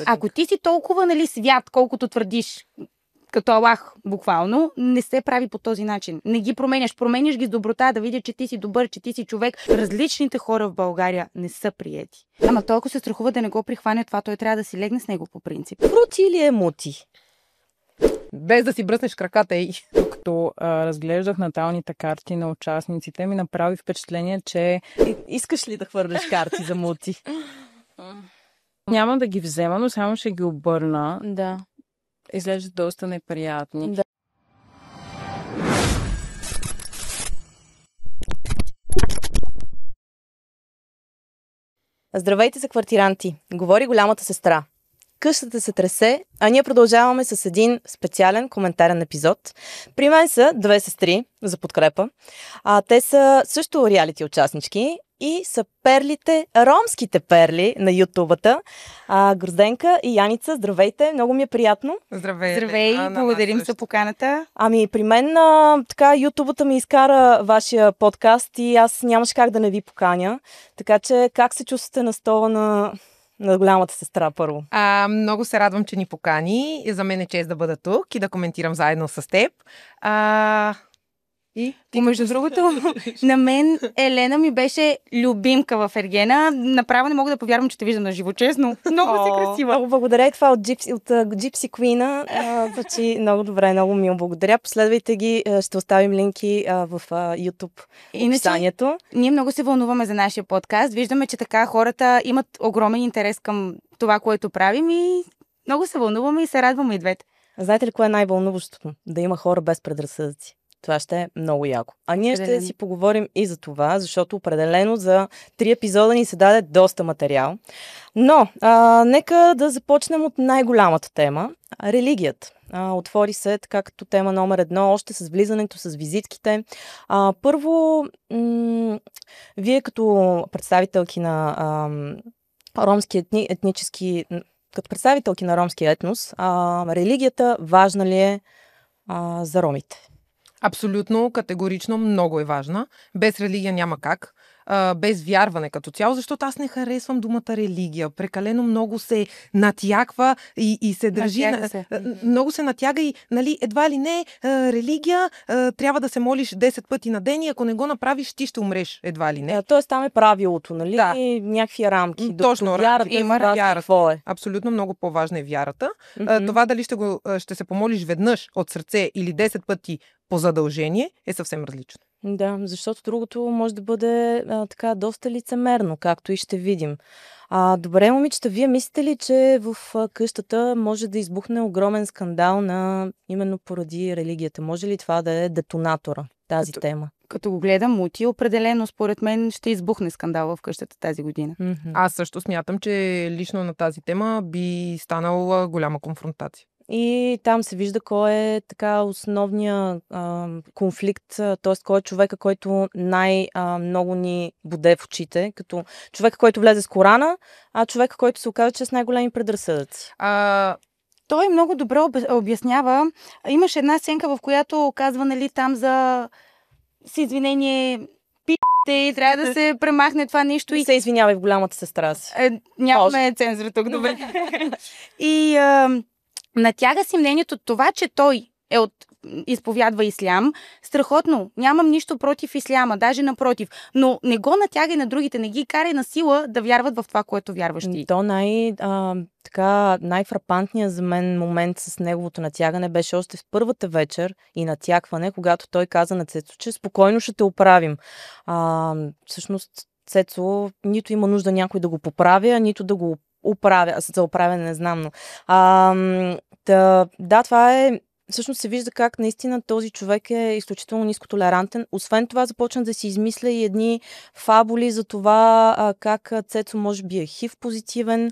Ако ти си толкова, нали, свят, колкото твърдиш, като Аллах, буквално, не се прави по този начин. Не ги променяш. Променяш ги с доброта, да видят, че ти си добър, че ти си човек. Различните хора в България не са приети. Ама той, ако се страхува да не го прихване това, той трябва да си легне с него по принцип. Прути или е мути? Без да си бръснеш краката и... Докато разглеждах наталните карти на участниците, ми направи впечатление, че... Искаш ли да хвърляш карти за мути? Няма да ги взема, но само ще ги обърна. Да. Изглеждат доста неприятни. Да. Здравейте за квартиранти! Говори голямата сестра. Къщата се тресе, а ние продължаваме с един специален коментарен епизод. При мен са две сестри за подкрепа. Те са също реалити участнички и са перлите, ромските перли на ютубата. Грозденка и Яница, здравейте, много ми е приятно. Здравей, благодарим за поканата. Ами при мен така ютубата ми изкара вашия подкаст и аз нямаше как да не ви поканя. Така че как се чувствате на стола на голямата сестра първо? Много се радвам, че ни покани. За мен е чест да бъда тук и да коментирам заедно с теб. И между другото, на мен Елена ми беше любимка в Ергена. Направо не мога да повярвам, че те виждам на живо, честно. Много си красива. Много благодаря. Това от Gypsy Queen. Звучи много добре, много мило. Благодаря. Последвайте ги. Ще оставим линки в YouTube описанието. Ние много се вълнуваме за нашия подкаст. Виждаме, че така хората имат огромен интерес към това, което правим и много се вълнуваме и се радваме и двете. Знаете ли кое е най-вълнуващото? Да има хора без предразсъдъци. Това ще е много яко. А ние ще си поговорим и за това, защото определено за 3 епизода ни се даде доста материал. Но, нека да започнем от най-голямата тема – религията. Отвори се така като тема номер 1, още с влизането, с визитките. Първо, вие като представителки на ромски етнически, като представителки на ромския етнос, религията важна ли е за ромите? Абсолютно, категорично, много е важна. Без религия няма как. Без вярване като цяло, защото аз не харесвам думата религия. Прекалено много се натяква и се държи. Много се натяга и, нали, едва ли не, религия, трябва да се молиш 10 пъти на ден и ако не го направиш, ти ще умреш, едва ли не. Тоест там е правилото, нали? Да. Някакви рамки. Точно, вярата има вярата. Какво е? Абсолютно много по-важна е вярата. Това дали ще се помолиш веднъж от сърце или 10 пъти по задължение е съвсем различно. Да, защото другото може да бъде така доста лицемерно, както и ще видим. Добре, момичета, вие мислите ли, че в къщата може да избухне огромен скандал именно поради религията? Може ли това да е детонатора, тази тема? Като го гледам мути, определено според мен ще избухне скандал в къщата тази година. Аз също смятам, че лично на тази тема би станала голяма конфронтация. И там се вижда кой е така основният конфликт, т.е. кой е човека, който най-много ни боде в очите, като човека, който влезе с Корана, а човека, който се оказа, че е с най-големи предразсъдъци. Той много добре обяснява. Имаше една сценка, в която казва, нали, там за с извинение и трябва да се премахне това нещо. И се извинявай в голямата сестра си. Нямаме цензура тук, добре. И натяга си мнението това, че той изповядва ислям. Страхотно. Нямам нищо против исляма, даже напротив. Но не го натягай на другите, не ги карай на сила да вярват в това, което вярваш ти. То най-фрапантният за мен момент с неговото натягане беше още в първата вечер и натягване, когато той каза на Цецо, че спокойно ще те оправим. Всъщност Цецо нито има нужда някой да го поправя, нито да го оправя. За оправяне не знам, но... да, това е... Всъщност се вижда как наистина този човек е изключително нискотолерантен. Освен това започна да си измисля и едни фабули за това как Цецо може би е хив позитивен.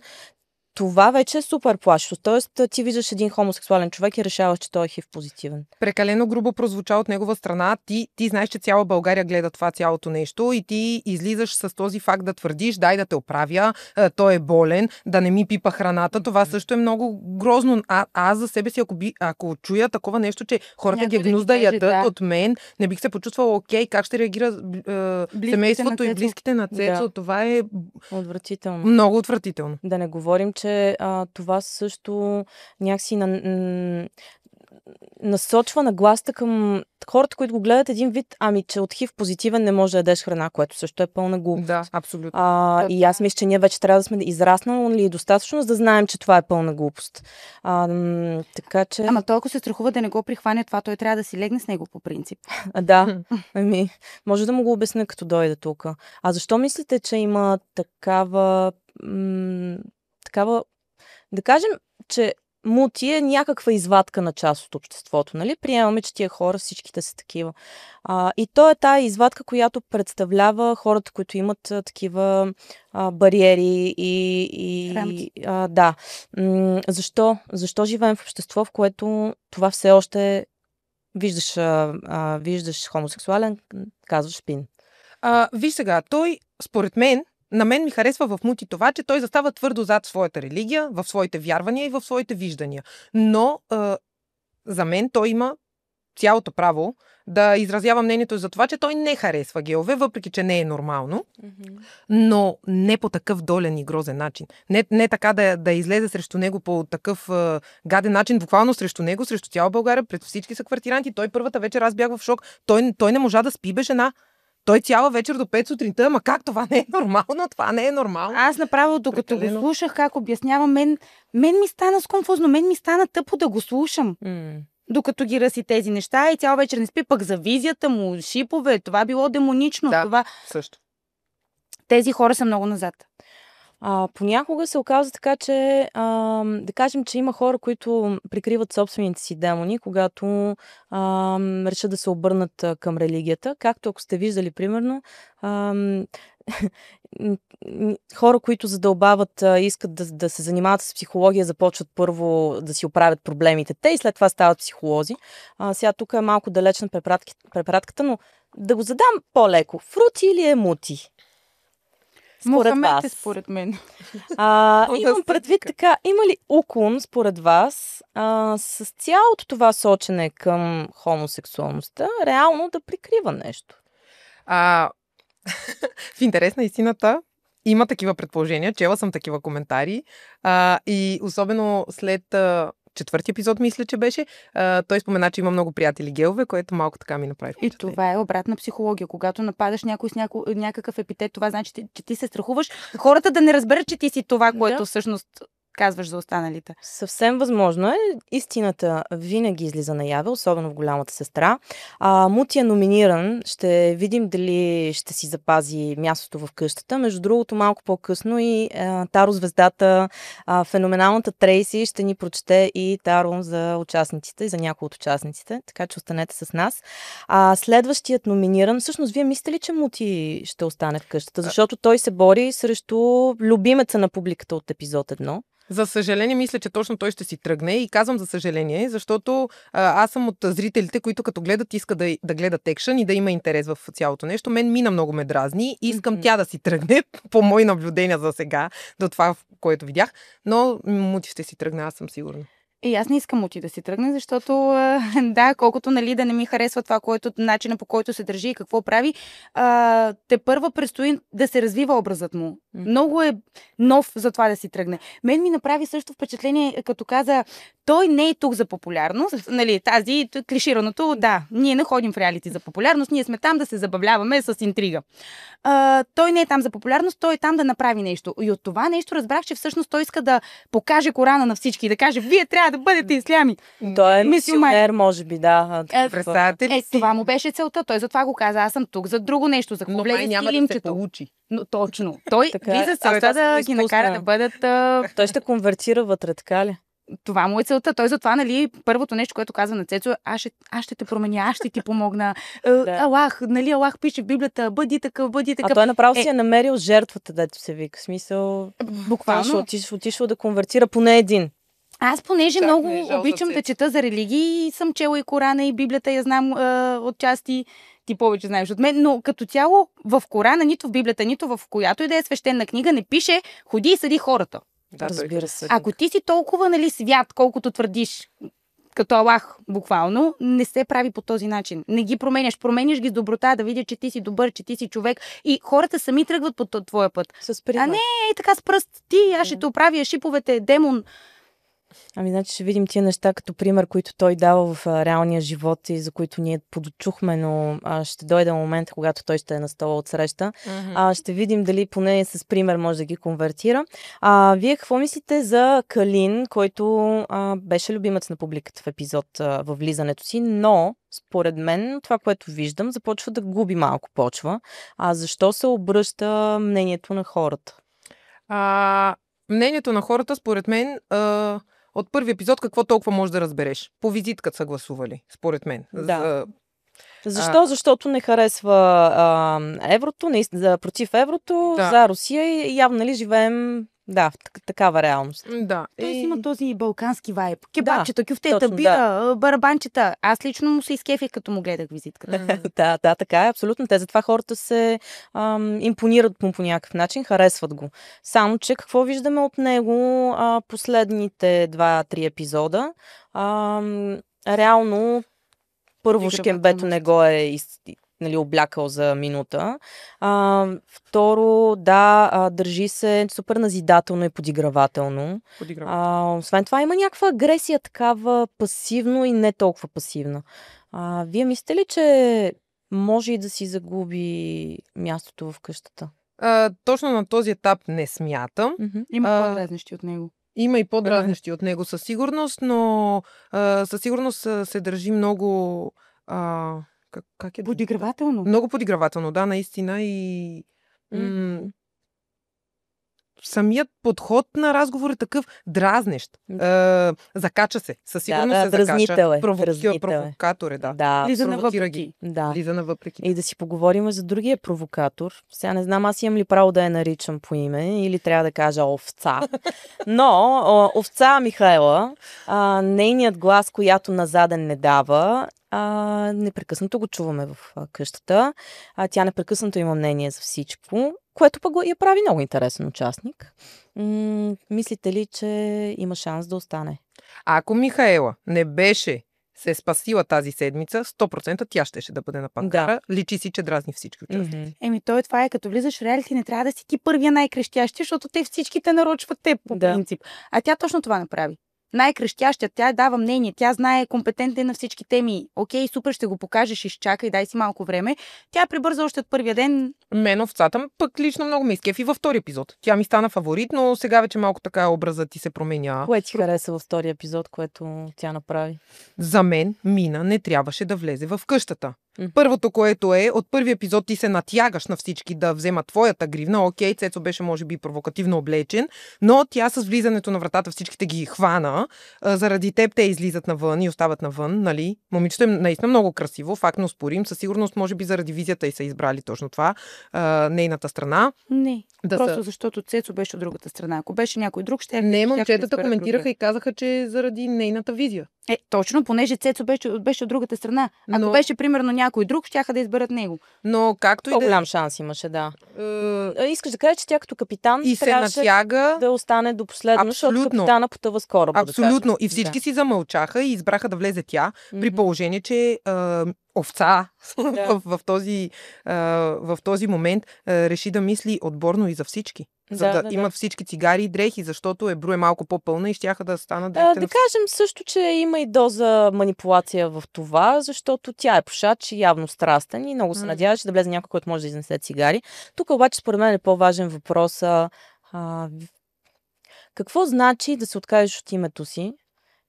Това вече е супер плашещо. Тоест, ти виждаш един хомосексуален човек и решаваш, че той е хив позитивен. Прекалено грубо прозвуча от негова страна. Ти знаеш, че цяла България гледа това цялото нещо и ти излизаш с този факт да твърдиш, дай да те оправя, той е болен, да не ми пипа храната. Това също е много грозно. Аз за себе си, ако чуя такова нещо, че хората ги гнузда ядат от мен, не бих се почувствала окей, как ще реагира семейството и близките на Цецо. Да. Това е отвратително. Много отвратително. Да не говорим, че че това също някакси насочва нагласта към хората, които го гледат един вид, че от хив позитивен не може да ядеш храна, което също е пълна глупост. Да, абсолютно. И аз мисля, че ние вече трябва да сме израснали достатъчно, за да знаем, че това е пълна глупост. Така че... Ама той, ако се страхува да не го прихване това, той трябва да си легне с него по принцип. Да, може да му го обясня, като дойде тук. А защо мислите, че има такава... Да кажем, че мути е някаква извадка на част от обществото, нали? Приемаме, че тия хора всичките са такива. И то е тая извадка, която представлява хората, които имат такива бариери и да. Защо живеем в общество, в което това все още виждаш хомосексуален, казваш спин? Виж сега, той, според мен, на мен ми харесва в Мути това, че той застава твърдо зад своята религия, в своите вярвания и в своите виждания. Но за мен той има цялото право да изразява мнението за това, че той не харесва геове, въпреки че не е нормално, но не по такъв долен и грозен начин. Не така да излезе срещу него по такъв гаден начин, буквално срещу него, срещу цяла България, пред всички са квартиранти. Той първата вечер, аз бях в шок. Той не можа да спи без жена. Той цяла вечер до 5 сутринта, ама как това не е нормално? Това не е нормално. Аз направо, докато го слушах, как обяснява, мен ми стана сконфузно, мен ми стана тъпо да го слушам. Докато ги ръси тези неща и цяла вечер не спи, пък за визията му, шипове, това било демонично. Да, това... също. Тези хора са много назад. Понякога се оказва така, че да кажем, че има хора, които прикриват собствените си демони, когато решат да се обърнат към религията. Както ако сте виждали, примерно, хора, които задълбават, искат да се занимават с психология, започват първо да си оправят проблемите те и след това стават психолози. Сега тук е малко далечна препратката, но да го задам по-леко. Фрути или е мути? Според вас. Според мен. Имам предвид така, има ли уклон според вас с цялото това сочене към хомосексуалността реално да прикрива нещо? В интерес на истината има такива предположения, чела съм такива коментари и особено след 4-ти епизод, мисля, че беше, той спомена, че има много приятели геове, което малко така ми направи впечатление. И това е обратна психология. Когато нападаш някой с някакъв епитет, това значи, че ти се страхуваш хората да не разберат, че ти си това, което всъщност казваш за останалите. Съвсем възможно е. Истината винаги излиза наяве, особено в Голямата сестра. Мути е номиниран. Ще видим дали ще си запази мястото в къщата. Между другото, малко по-късно и Таро звездата, феноменалната Трейси ще ни прочете и Таро за участниците, за някои от участниците. Така че останете с нас. Следващият номиниран, всъщност, вие мислите ли, че Мути ще остане в къщата? Защото той се бори срещу любимеца на публиката от епизод 1. За съжаление, мисля, че точно той ще си тръгне и казвам за съжаление, защото аз съм от зрителите, които като гледат, искат да гледат екшън и да има интерес в цялото нещо. Мен мина много ме дразни. Искам тя да си тръгне, по мои наблюдения за сега, до това, което видях, но Мути ще си тръгне, аз съм сигурна. И аз не искам Мути да си тръгне, защото колкото да не ми харесва това, начина по който се държи и какво прави, те първа предстои да се развива образът му. Много е нов за това да си тръгне. Мен ми направи също впечатление, като каза, той не е тук за популярност, тази клишираното, ние не ходим в реалити за популярност, ние сме там да се забавляваме с интрига. Той не е там за популярност, той е там да направи нещо. И от това нещо разбрах, че всъщност той иска да покаже Корана на всички и да каже, вие трябва да бъдете ислями. Той е мисионер, може би, да. Представете ли си? Това му беше целта. Той затова го каза, аз съм тук за друго нещо, за какво влезе с килимчето. получи. Но, точно. Той влиза с целта да ги накара да бъдат... Той ще конвертира вътре, така ли? Това му е целта. Той затова, първото нещо, което казва на Цецо, аз ще те променя, аз ще ти помогна. Аллах, Аллах пише в Библията, бъди такъв. А той направо си е намерил жертвата, дето се вика. В смисъл, буквално. Отишъл да конвертира поне един. Аз, понеже много обичам да чета за религии, и съм чела и Корана, и Библията, я знам отчасти, ти повече знаеш от мен, но като цяло в Корана, нито в Библията, нито в която и да е свещена книга, не пише ходи и съди хората. Да, разбира се. Ако ти си толкова свят, колкото твърдиш, като Аллах, буквално, не се прави по този начин. Не ги променяш. Променяш ги с доброта, да видят, че ти си добър, че ти си човек и хората сами тръгват по твоя път. С пример. А не, така с пръст. Ти, аз ще те оправя шиповете, демон. Ами, значи ще видим тия неща като пример, които той дава в реалния живот и за които ние подочухме, но ще дойде момент, когато той ще е на стола от среща. Ще видим дали поне с пример може да ги конвертира. Вие какво мислите за Калин, който беше любимец на публиката в епизод във влизането си, но според мен това, което виждам, започва да губи малко почва. Защо се обръща мнението на хората? Мнението на хората, според мен, от първи епизод какво толкова можеш да разбереш? По визитка са гласували, според мен. Да. Защо? Защото не харесва еврото, против еврото, за Русия и явно нали живеем в такава реалност. Да. Той има този балкански вайб. Кебабчета, кюфтета, бира, барабанчета. Аз лично му се изкефих, като му гледах визитката. Да, така е, абсолютно. Те затова хората се импонират му по някакъв начин, харесват го. Само, че какво виждаме от него последните 2-3 епизода? Реално първо Шкембето не го е облякал за минута. Второ, държи се супер назидателно и подигравателно. Освен това има някаква агресия, такава пасивно и не толкова пасивна. Вие мислите ли, че може и да си загуби мястото в къщата? Точно на този етап не смятам. Има по-дразнещи от него. Има и по-дразнещи от него със сигурност, но със сигурност се държи много... Как е? Подигравателно. Много подигравателно, да, наистина. И самият подход на разговор е такъв дразнещ. Закача се. Със сигурност се закача. Провокатор е, да. Лиза на въпреки. Лиза на въпреки. И да си поговорим за другия провокатор. Сега не знам, аз имам ли право да я наричам по име или трябва да кажа овца. Но овца Михаела, нейният глас, която на заден не дава, непрекъснато го чуваме в къщата. Тя непрекъснато има мнение за всичко, което пък я прави много интересен участник. Мислите ли, че има шанс да остане? Ако Михаела не беше се спасила тази седмица, 100% тя щеше да бъде на панкара. Личи си, че дразни всички участници. Това е като влизаш в реалити, не трябва да си ти първия най-крещящи, защото те всички те нарочват теб по принцип. А тя точно това направи. Най-крещяща, тя дава мнение, тя знае компетентен на всички теми. Окей, супер, ще го покажеш, изчакай, дай си малко време. Тя прибърза още от първия ден. Мен овцата пък лично много ме изкефи във втори епизод. Тя ми стана фаворит, но сега вече малко така образът ти се променя. Кое ти хареса във втори епизод, което тя направи? За мен Мина не трябваше да влезе в къщата. Първото, което е, от първи епизод ти се натягаш на всички да вземат твоята гривна. Окей, Цецо беше може би провокативно облечен, но тя с влизането на вратата всичките ги хвана. Заради теб те излизат навън и остават навън, нали? Момичето е наистина много красиво, факт не спорим. Със сигурност, може би заради визията и са избрали точно това, нейната страна. Не, просто защото Цецо беше от другата страна. Ако беше някой друг, ще... Не, момчетата коментираха и казаха, че заради нейната визия. Точно, понеже Цецо беше от другата страна. Ако беше, примерно, някой друг, щяха да изберат него. Но както и голям шанс имаше, да. Искаш да кажеш, че тя като капитан и се натяга да остане до последно, защото капитана потъва с кораба. Абсолютно. И всички си замълчаха и избраха да влезе тя, при положение, че овца в този момент реши да мисли отборно и за всички. За да имат всички цигари и дрехи, защото броя малко по-пълна и щяха да станат... Да кажем също, че има и доза манипулация в това, защото тя е пушач и явно страстен и много се надява, че да влезе някой, който може да изнесе цигари. Тук обаче според мен е по-важен въпрос. Какво значи да се откажеш от името си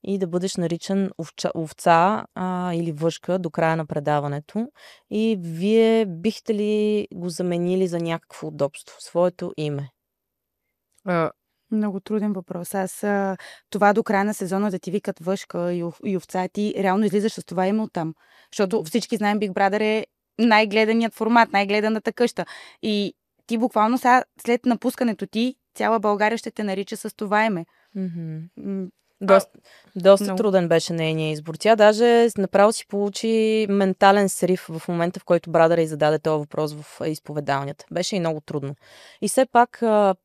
и да бъдеш наричан овца или въшка до края на предаването? И вие бихте ли го заменили за някакво удобство, своето име? Много труден въпрос. Това до края на сезона да ти викат въшка и овца, ти реално излизаш с това име оттам. Защото всички знаем, Big Brother е най-гледаният формат, най-гледаната къща. И ти буквално след напускането ти, цяла България ще те нарича с това име. Доста Много. труден беше нейният избор. Тя даже направо си получи ментален срив в момента, в който брадъра й зададе този въпрос в изповедалнята. Беше и много трудно. И все пак,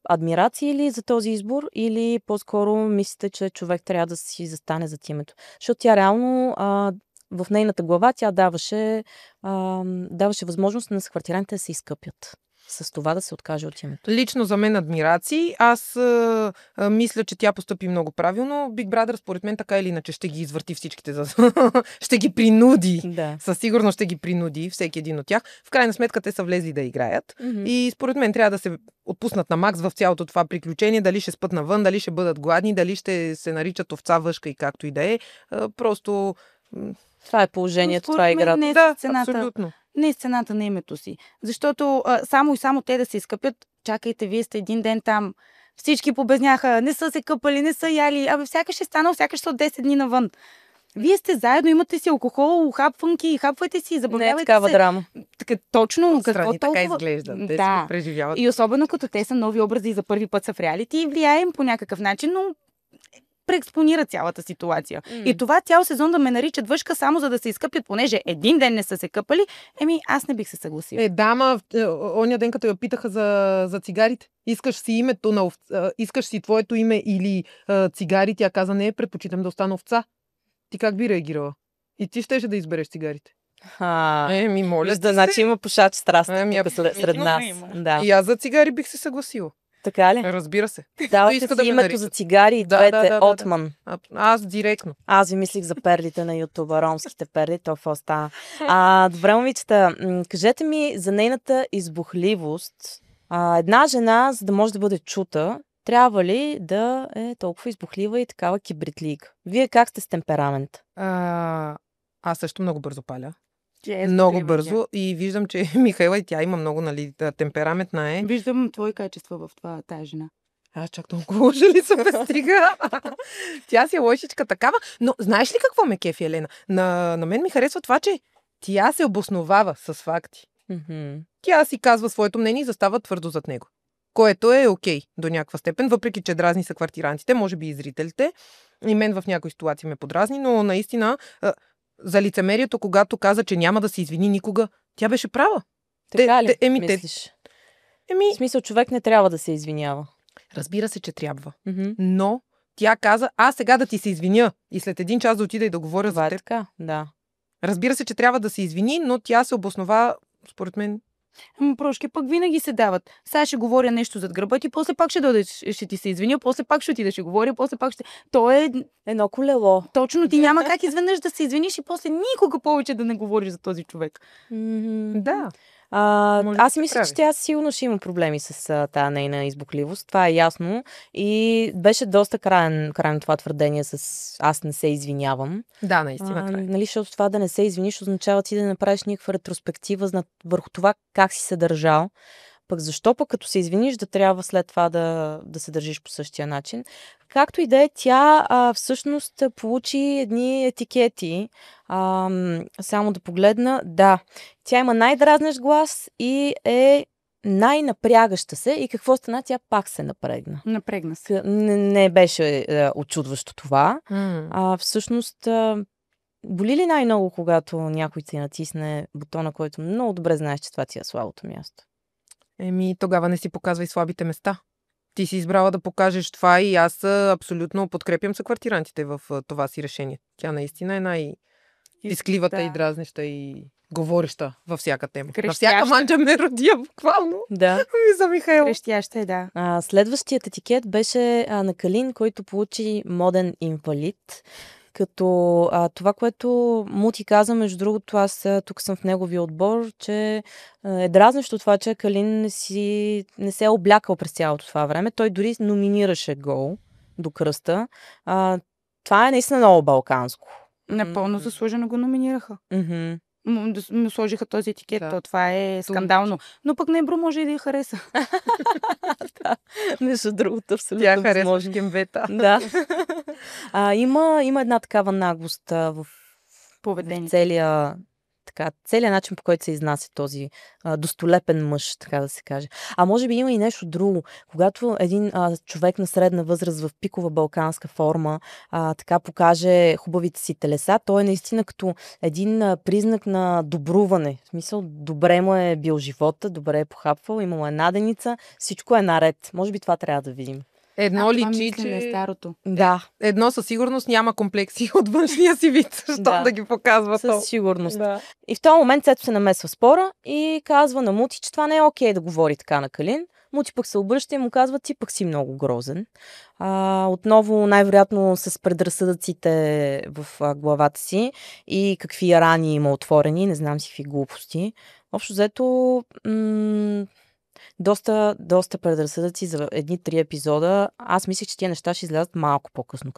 адмирации ли за този избор или по-скоро мислите, че човек трябва да си застане зад името? Защото тя реално в нейната глава тя даваше възможност на съквартирантите да се изкъпят. С това да се откаже от името. Лично за мен адмирации. Аз мисля, че тя постъпи много правилно. Big Brother, според мен, така или иначе ще ги извърти всичките. Ще ги принуди. Да. Със сигурност ще ги принуди всеки един от тях. В крайна сметка те са влезли да играят. И според мен трябва да се отпуснат на макс в цялото това приключение. Дали ще спът навън, дали ще бъдат гладни, дали ще се наричат овца, въшка и както и да е. Просто... Това е положението, това е играта. Не е Да, цената. абсолютно. Не е цената на името си. Защото само те да се изкъпят, чакайте, вие сте един ден там, всички побезняха, не са се къпали, не са яли, сякаш е станал, сякаш са от 10 дни навън. Вие сте заедно, имате си алкохол, хапванки, хапвайте си, забавлявайте Не е такава се. драма. Така, точно, какво Страни толкова... така изглежда. Те Да. си преживяват. И особено като те са нови образи и за първи път са в реалити и влияем по някакъв начин, но преекспонира цялата ситуация. И това цял сезон да ме наричат въшка само за да се изкъпят, понеже един ден не са се къпали, аз не бих се съгласила. Дама, оня ден като я питаха за цигарите, искаш си името на овца, искаш си твоето име или цигари, тя каза не, предпочитам да остана овца. Ти как би реагирала? И ти щеше да избереш цигарите. Моля Вижда, значи има пушач страст тук сред нас. Да. И аз за цигари бих се съгласила. Така ли? Разбира се. Давате иска си да ме името наричат. за цигари и двете Отман. Аз директно. Аз ви мислих за перлите на Ютуба, ромските перли, то какво става. Добре, момичета, кажете ми за нейната избухливост. Една жена, за да може да бъде чута, трябва ли да е толкова избухлива и такава кибритлийка? Вие как сте с темперамент? Аз също много бързо паля. Честно, Много бързо. И виждам, че Михаела и тя има много темпераментна е. Виждам твои качества в тази жена. Чак толкова лъжа ли се стига? Тя си е лъжичка такава. Но знаеш ли какво ме кефи, Елена? На мен ми харесва това, че тя се обосновава с факти. Тя си казва своето мнение и застава твърдо зад него. Което е окей до някаква степен, въпреки че дразни са квартирантите, може би и зрителите. И мен в някои ситуации ме подразни, но наистина за лицемерието, когато каза, че няма да се извини никога, тя беше права. Така ли мислиш? В смисъл, човек не трябва да се извинява. Разбира се, че трябва. Но тя каза, сега да ти се извиня и след един час да отида и да говоря за теб. Така, да. Разбира се, че трябва да се извини, но тя се обоснова, според мен. Прошки пък винаги се дават. Сега ще говоря нещо зад гърба ти, после пак ще дойде, ще ти се извиня, после пак ще отида, ще говоря, после пак ще... То е едно колело. Точно, ти няма как изведнъж да се извиниш и после никога повече да не говориш за този човек. Да. Аз мисля, че тя силно ще има проблеми с тази нейна избухливост. Това е ясно. И беше доста крайно това твърдение с аз не се извинявам. Да, наистина. Нали, защото това да не се извиниш означава ти да не направиш никаква ретроспектива върху това как си се държал. Пък защо като се извиниш да трябва след това да се държиш по същия начин. Както и да е, тя всъщност получи едни етикети. Само да погледна. Да, тя има най-дразнещ глас и е най-напрягаща се. И какво стана? Тя пак се напрегна. Напрегна се. Не беше очудващо това. Всъщност, боли ли най-много, когато някой ти натисне бутона, който много добре знаеш, че това ти е слабото място? Тогава не си показвай слабите места. Ти си избрала да покажеш това и аз абсолютно подкрепям съквартирантите в това си решение. Тя наистина е най-изкливата и дразнеща и говореща във всяка тема. На всяка манджа ме родия, буквално. Да. За Михаил. Крещяща е, да. Следващият етикет беше на Калин, който получи моден инвалид. Като това, което Мути каза, между другото, аз тук съм в неговия отбор, че е дразнещо това, че Калин не се е облякал през цялото това време. Той дори номинираше гол до кръста. Това е наистина много балканско. Напълно заслужено го номинираха. Му сложиха този етикет, това е скандално. Но пък на Ебро може и да я хареса. Между другото, абсолютно. Тя харесва шкембета. Да. Има една такава наглост в поведение. така, целият начин, по който се изнася този достолепен мъж, така да се каже. А може би има и нещо друго. Когато един човек на средна възраст в пикова балканска форма така покаже хубавите си телеса, той е наистина като един признак на добруване. В смисъл, добре му е бил живота, добре е похапвал, имало е наденица, всичко е наред. Може би това трябва да видим. Едно това личи, мислене е че... старото. Да, Едно със сигурност няма комплекси от външния си вид, защото да ги показва то. със сигурност. Да. И в този момент Цецо се намесва в спора и казва на Мути, че това не е окей да говори така на Калин. Мути пък се обръща и му казва, ти пък си много грозен. Отново, най-вероятно с предразсъдъците в главата си и какви рани има отворени, не знам си какви глупости. Общо взето, доста предразсъдъци за едни 3 епизода. Аз мислех, че тия неща ще излязат малко по-късно.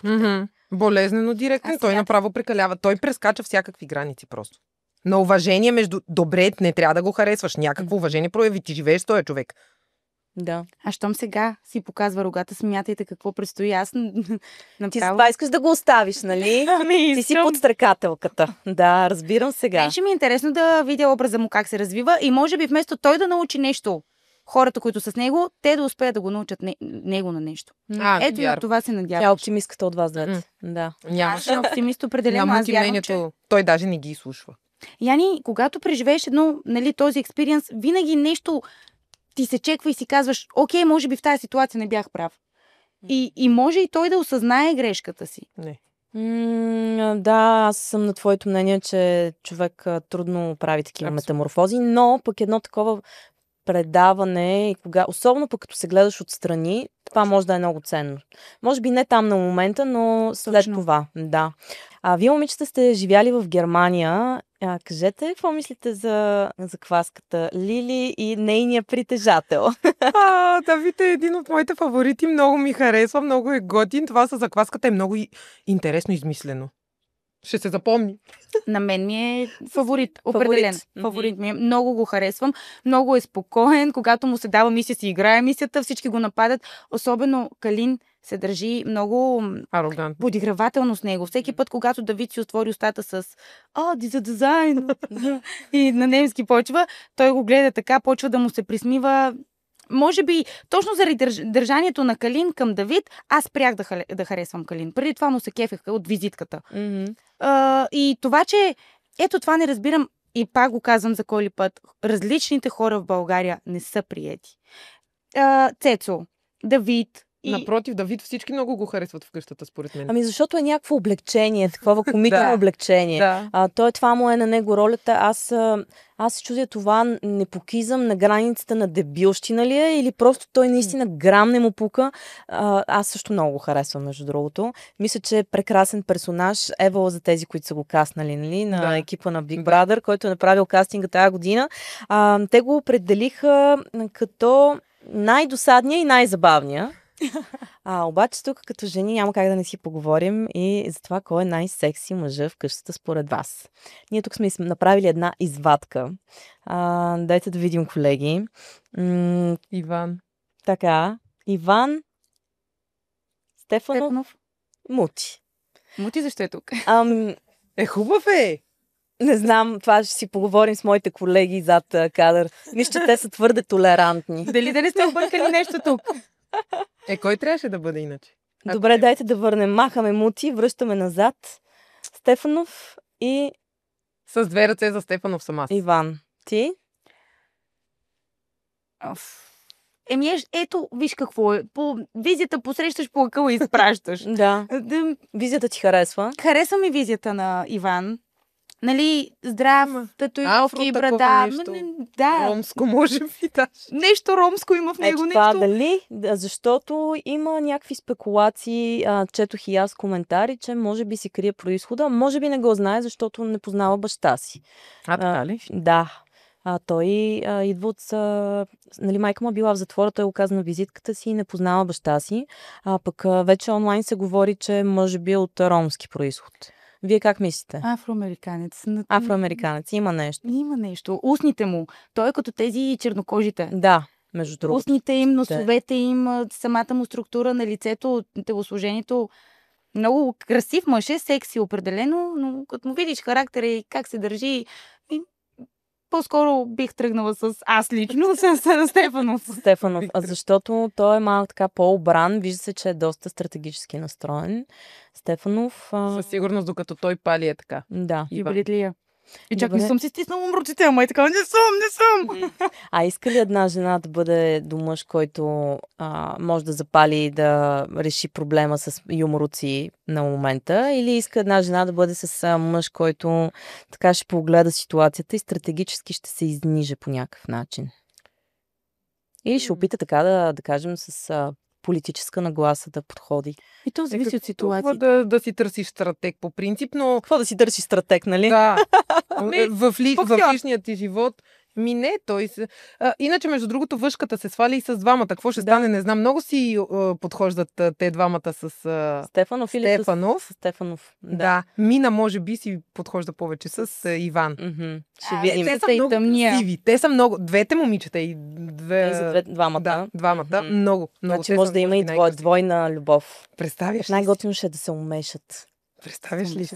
Болезнено директен. Той направо прекалява. Той прескача всякакви граници просто. На уважение между... Добре, не трябва да го харесваш. Някакво уважение прояви. Ти живееш с този човек. Да. А щом сега си показва рогата, смятайте какво предстои. Аз Ти направо... това искаш да го оставиш, нали? Ами, Ти си подстрекателката. Да, разбирам сега. Беше ми интересно да видя образа му как се развива и може би вместо той да научи нещо, хората, които са с него, те да успеят да го научат него на нещо. Ето на това се надявам. Тя е оптимистката от вас двете. Да. Аз съм оптимист определено. Няма Аз ти вярвам, мнението. че... Той даже не ги изслушва. Яни, когато преживееш този експириенс, винаги нещо ти се чеква и си казваш, окей, може би в тази ситуация не бях прав. И може и той да осъзнае грешката си. Не. Да, аз съм на твоето мнение, че човек трудно прави такива метаморфози, но пък едно такова предаване, особено пък като се гледаш отстрани, това може да е много ценно. Може би не там на момента, но след това. Да. Вие, момичета, сте живяли в Германия. Кажете, какво мислите за закваската Лили и нейния притежател? Давид е един от моите фаворити. Много ми харесва, много е готин. Това с закваската е много интересно измислено. Ще се запомни. На мен ми е фаворит. Определен. Фаворит ми е. Много го харесвам. Много е спокоен. Когато му се дава мисия, си играе мисията. Всички го нападат. Особено Калин се държи много арогантно, подигравателно с него. Всеки път, когато Давид си отвори устата с за дизайн и на немски почва, той го гледа така, почва да му се присмива. Може би, точно заради държанието на Калин към Давид, аз спрях да харесвам Калин. Преди това му се кефех от визитката. И това, че ето това не разбирам, и пак го казвам за кой ли път, различните хора в България не са приети. Цецо, Давид, напротив, Давид всички много го харесват в къщата, според мен. Ами защото е някакво облегчение, такова комично облегчение. Да. Това му е на него ролята. Аз се чудя това непокизъм на границата на дебилщина ли е, или просто той наистина грам не му пука. Аз също много го харесвам, между другото. Мисля, че е прекрасен персонаж. Евала за тези, които са го каснали, нали, на екипа на Big Brother, който е направил кастинга тази година. Те го определиха като най-досадния и най-забавния. Обаче тук като жени няма как да не си поговорим и за това кой е най-секси мъжа в къщата според вас. Ние тук сме направили една извадка. Дайте да видим, колеги. Иван. Така. Иван Стефанов. Мути. Мути защо е тук? Хубав е! Не знам, това ще си поговорим с моите колеги зад кадър. Мисля, че те са твърде толерантни. Дали да не сте объркали нещо тук? Кой трябваше да бъде иначе? Добре, дайте да върнем. Махаме Мути, връщаме назад. Стефанов и... С 2 ръце за Стефанов съм аз. Иван. Ти? Ето, виж какво е. По визията посрещаш по акъла и изпращаш. Да. Визията ти харесва? Харесва ми визията на Иван. Нали, здрав, татуировки, брада. Да. Ромско, може би, да. Нещо ромско има в него. Това дали? Защото има някакви спекулации, четох и аз коментари, че може би си крие произхода, може би не го знае, защото не познава баща си. Така ли? Да. Той идва от... нали, майка му била в затвора, той го каза на визитката си и не познава баща си. Пък вече онлайн се говори, че може би е от ромски произход. Вие как мислите? Афроамериканец. Афроамериканец. Има нещо. Има нещо. Устните му. Той е като тези чернокожите. Да, между другото. Устните им, носовете им, самата му структура на лицето, телосложението. Много красив мъж е, секси определено, но като му видиш характера и как се държи, по-скоро бих тръгнала с аз лично, с Стефанов. Стефанов, защото той е малко така по-обран, вижда се, че е доста стратегически настроен. Стефанов, Със сигурност, докато той пали е така. да. Юбилит ли я? И чак Добре. не съм си стиснала умруците, ама е така, не съм. А иска ли една жена да бъде до мъж, който може да запали и да реши проблема с юморуци на момента? Или иска една жена да бъде с мъж, който така ще погледа ситуацията и стратегически ще се изниже по някакъв начин? Или ще опита така да кажем с политическа нагласа да подходи. И то зависи от Толкова ситуацията. да си търсиш стратег по принцип, но Какво да си търси стратег, нали? да, в боксер. личния ти живот не, той се... Иначе, между другото, въшката се свали и с двамата. Какво ще стане, не знам. Много си подхождат те двамата с Стефанов или Стефанов. с Стефанов? Да. Мина, може би, си подхожда повече с Иван. Мгм. Ще видим. Те Те са са и много тъмния. красиви. Те са много... Двете момичета и Двамата. Да, двамата. Мгм. Много. Значи Те може са да има и най-красиви. двойна любов. Представяш ли си? Най-готино ще е да се умешат. Представяш ли си?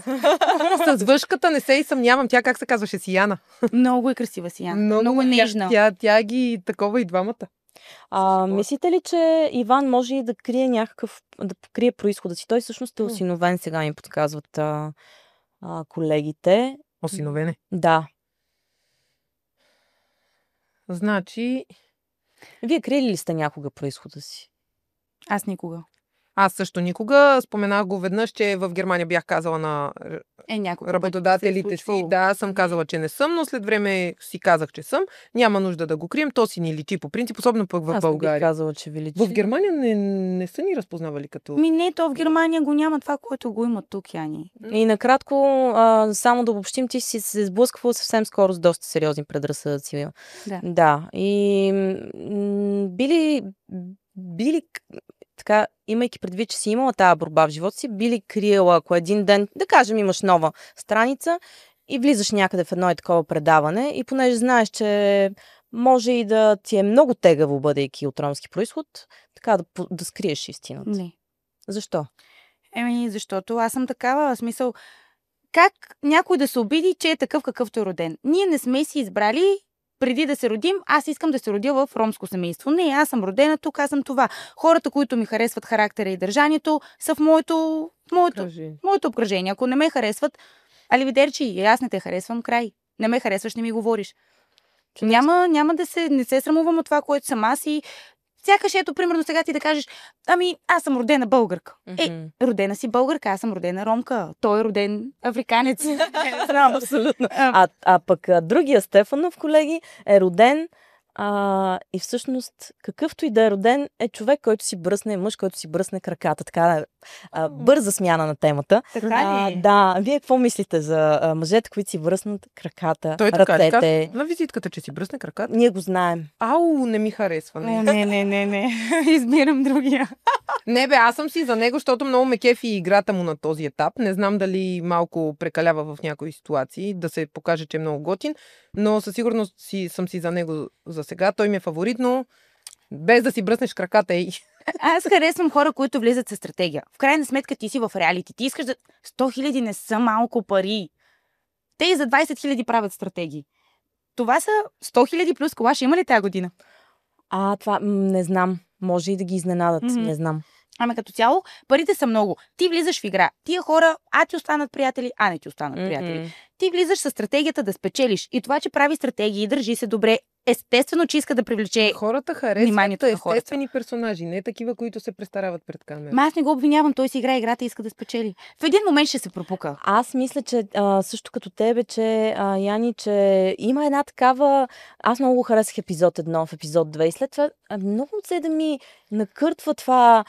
С въшката не се и съмнявам. Тя как се казваше? Сияна. Много е красива Сияна. Много нежна. Тя ги такова и двамата. Мислите ли, че Иван може и да крие да покрие произхода си? Той всъщност е осиновен, сега ми подсказват колегите. Осиновене. Да. Значи, Вие криели ли сте някога произхода си? Аз никога. аз също никога. Споменах го веднъж, че в Германия бях казала на Някога работодателите си. Да, съм казала, че не съм, но след време си казах, че съм. Няма нужда да го крием. То си ни личи по принцип, особено пък в Аз не бих България. казала, че ви личи. В Германия не са ни разпознавали като... Не, то в Германия го няма това, което го има тук, Яни. И накратко, само да обобщим, ти си се сблъсквала съвсем скоро с доста сериозни предразсъдъци. Да. Да. И били така, имайки предвид, че си имала тази борба в живота си, били криела, ако един ден, да кажем, имаш нова страница и влизаш някъде в едно и такова предаване и понеже знаеш, че може и да ти е много тегаво, бъдейки от ромски произход, така да скриеш истината. Не. Защо? Защото аз съм такава, в смисъл, как някой да се обиди, че е такъв какъвто е роден? Ние не сме си избрали преди да се родим, аз искам да се родя в ромско семейство. Не, аз съм родена тук, аз съм това. Хората, които ми харесват характера и държанието, са в моето обкръжение. Ако не ме харесват, аливидерчи, аз не те харесвам, край. Не ме харесваш, не ми говориш. Няма не се срамувам от това, което съм аз и сякаш ето, примерно сега ти да кажеш, аз съм родена българка. Родена си българка, аз съм родена ромка. Той е роден африканец. Абсолютно. А пък другия Стефанов, колеги, е роден и всъщност какъвто и да е роден, е човек, който си бръсне, мъж, който си бръсне краката. Така бърза смяна на темата. Така ли? Да, вие какво мислите за мъжете, които си бръснат краката, Той така ръцете? на визитката, че си бръсне краката. Ние го знаем. Ау, не ми харесва. Не. Избирам другия. Не бе, аз съм си за него, защото много ме кефи играта му на този етап. Не знам дали малко прекалява в някои ситуации, да се покаже, че е много готин, но със сигурност съм си за него за сега. Той ми е фаворит, но без да си бръснеш краката. Аз харесвам хора, които влизат със стратегия. В крайна сметка ти си в реалити. Ти искаш 100 000 не са малко пари. Те и за 20 000 правят стратегии. Това са 100 000 плюс кола. Ще има ли тази година? Това не знам. Може и да ги изненадат. Не знам. Ами като цяло, парите са много. Ти влизаш в игра. Тия хора, ти останат приятели, не ти останат приятели. Ти влизаш със стратегията да спечелиш. И това, че прави стратегии, държи се добре, естествено, че иска да привлече хората харесват вниманието на хората. Естествени персонажи, не такива, които се престарават пред камера. Аз не го обвинявам, той си играе играта и иска да спечели. В един момент ще се пропука. Аз мисля, че също като тебе, че Яни, че има една такава... Аз много харесах епизод 1 в епизод 2 и след това много се да ми накъртва това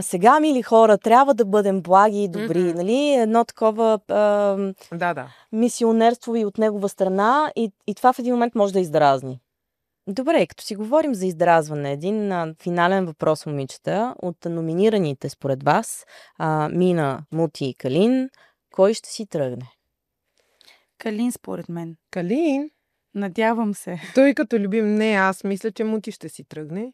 сега, мили хора, трябва да бъдем благи и добри. Нали? Едно такова мисионерство и от негова страна и това в един момент може да издразни. Добре, като си говорим за издразване, един финален въпрос, момичета, от номинираните според вас, Мина, Мути и Калин, кой ще си тръгне? Калин, според мен. Калин? Надявам се. Той като любим. Не, аз мисля, че Мути ще си тръгне.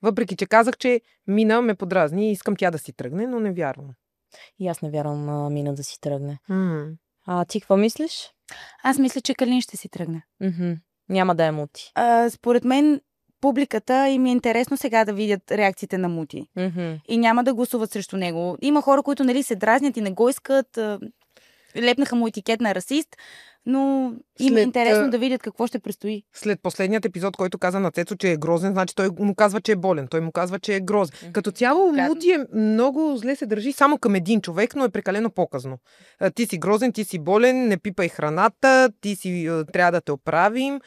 Въпреки, че казах, че Мина ме подразни и искам тя да си тръгне, но не вярвам. И аз не вярвам Мина да си тръгне. Ти какво мислиш? Аз мисля, че Калин ще си тръгне. Няма да е Мути. Според мен публиката им е интересно сега да видят реакциите на Мути. И няма да гласуват срещу него. Има хора, които се дразнят и не го искат. Лепнаха му етикет на расист, но им е интересно да видят какво ще предстои. След последният епизод, който каза на Цецо, че е грозен, значи той му казва, че е болен. Той му казва, че е грозен. Като цяло, Мути е много зле се държи само към един човек, но е прекалено показно. Ти си грозен, ти си болен, не пипай храната, ти си трябва да те оправим.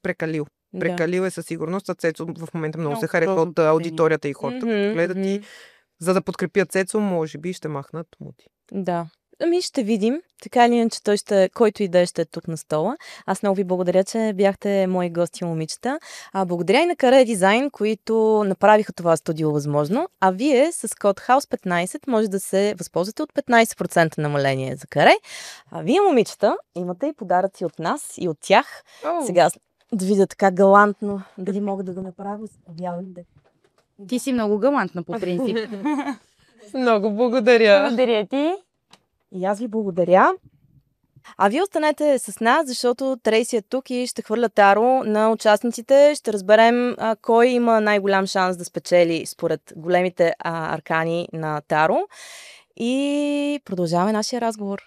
Прекалил. Прекалил е със сигурност. А Цецо в момента много се харесва от аудиторията и хората. Гледат и за да подкрепят Цецо, може би ще махнат Мути. Да. Ще видим. Така или иначе той който и да ще е тук на стола. Аз много ви благодаря, че бяхте мои гости, момичета. Благодаря и на Каре Дизайн, които направиха това студио възможно. А вие с код HOUSE15 може да се възползвате от 15% намаление за Каре. А вие, момичета, имате и подаръци от нас и от тях. Сега да видя така галантно дали мога да го направя. Ти си много галантна по принцип. Много благодаря. Благодаря ти. И аз ви благодаря. А вие останете с нас, защото Трейси е тук и ще хвърля таро на участниците. Ще разберем кой има най-голям шанс да спечели според големите аркани на таро. И продължаваме нашия разговор.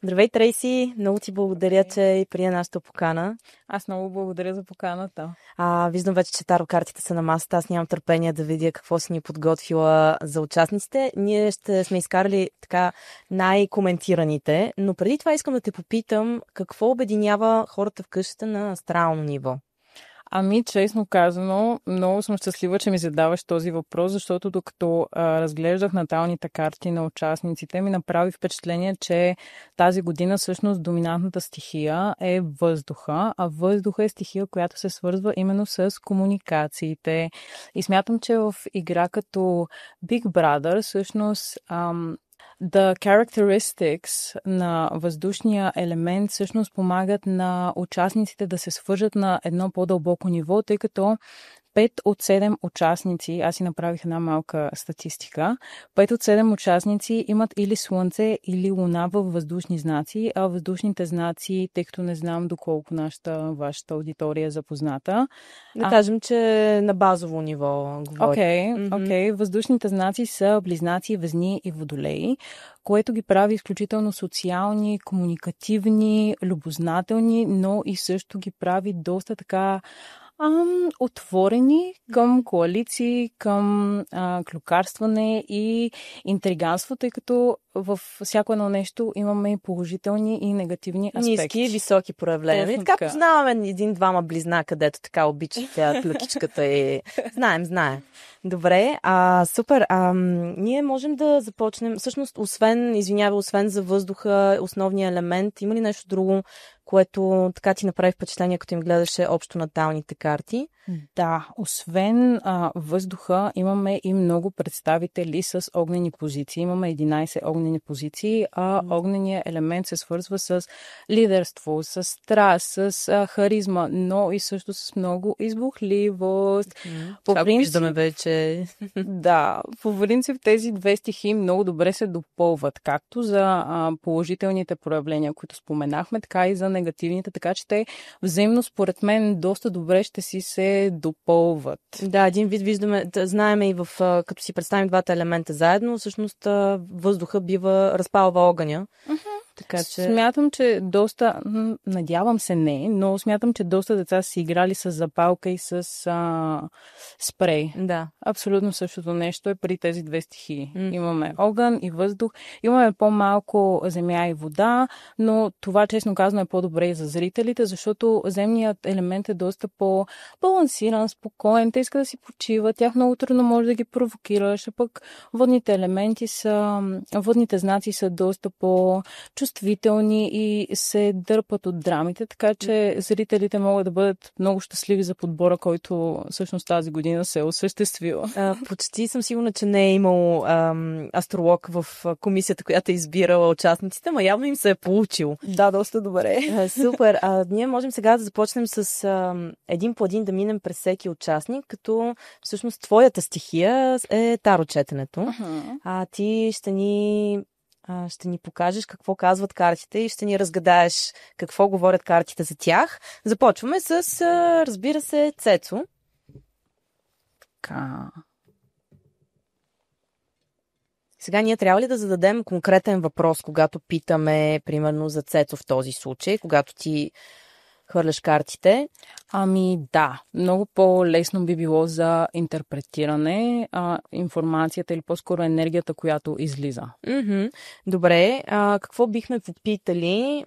Здравей, Трейси! Много ти благодаря, че и прия нашата покана. Аз много благодаря за поканата. Виждам вече, че таро картите са на масата. Аз нямам търпение да видя какво си ни подготвила за участниците. Ние ще сме изкарали така най-коментираните, но преди това искам да те попитам какво обединява хората в къщата на астрално ниво. Честно казано, много съм щастлива, че ми задаваш този въпрос, защото докато разглеждах наталните карти на участниците, ми направи впечатление, че тази година всъщност доминантната стихия е въздуха, а въздуха е стихия, която се свързва именно с комуникациите. И смятам, че в игра като Big Brother всъщност the characteristics на въздушния елемент всъщност помагат на участниците да се свържат на едно по-дълбоко ниво, тъй като 5 от 7 участници, аз си направих една малка статистика, 5 от 7 участници имат или Слънце, или Луна във въздушни знаци, а въздушните знаци, тъй като не знам доколко вашата аудитория е запозната. Да кажем, че на базово ниво говорим. Окей. Въздушните знаци са Близнаци, Везни и Водолеи, което ги прави изключително социални, комуникативни, любознателни, но и също ги прави доста така отворени към коалиции, към клюкарстване и интриганство, тъй като във всяко едно нещо имаме и положителни и негативни аспекти. Ниски и високи проявления. И така познаваме един-двама близна, където така обичат тя клюкичката и знаем. Добре, супер. Ние можем да започнем. Всъщност, освен за въздуха, основния елемент, има ли нещо друго, което така ти направи впечатление, като им гледаше общо наталните карти? Да, освен въздуха, имаме и много представители с огнени позиции. Имаме 11 огнени позиции, а огненият елемент се свързва с лидерство, с страст, с харизма, но и също с много избухливост. По принцип, виждаме вече. Да, по принцип тези две стихии много добре се допълват, както за положителните проявления, които споменахме, така и за негативните, така че те взаимно, според мен, доста добре ще си се допълват. Да, един вид виждаме, знаеме и като си представим двата елемента заедно, всъщност въздуха разпалва огъня. Така че... Смятам, че доста, надявам се не, но смятам, че доста деца си играли с запалка и с спрей. Да. Абсолютно същото нещо е при тези две стихии. Имаме огън и въздух, имаме по-малко земя и вода, но това, честно казано, е по-добре и за зрителите, защото земният елемент е доста по-балансиран, спокоен, те искат да си почиват, тях много трудно може да ги провокираш, а пък водните знаци са доста по-чувствителни, чувствителни и се дърпат от драмите, така че зрителите могат да бъдат много щастливи за подбора, който всъщност тази година се е осъществил. Почти съм сигурна, че не е имало астролог в комисията, която е избирала участниците, но явно им се е получил. Да, доста добре. Супер. Ние можем сега да започнем с един по един да минем през всеки участник, като всъщност твоята стихия е тарочетенето. Ти ще ни покажеш какво казват картите и ще ни разгадаеш какво говорят картите за тях. Започваме с, разбира се, Цецо. Така. Сега ние трябва ли да зададем конкретен въпрос, когато питаме, примерно, за Цецо в този случай, когато ти хвърляш картите? Ами да, много по-лесно би било за интерпретиране информацията или по-скоро енергията, която излиза. Добре, какво бихме попитали?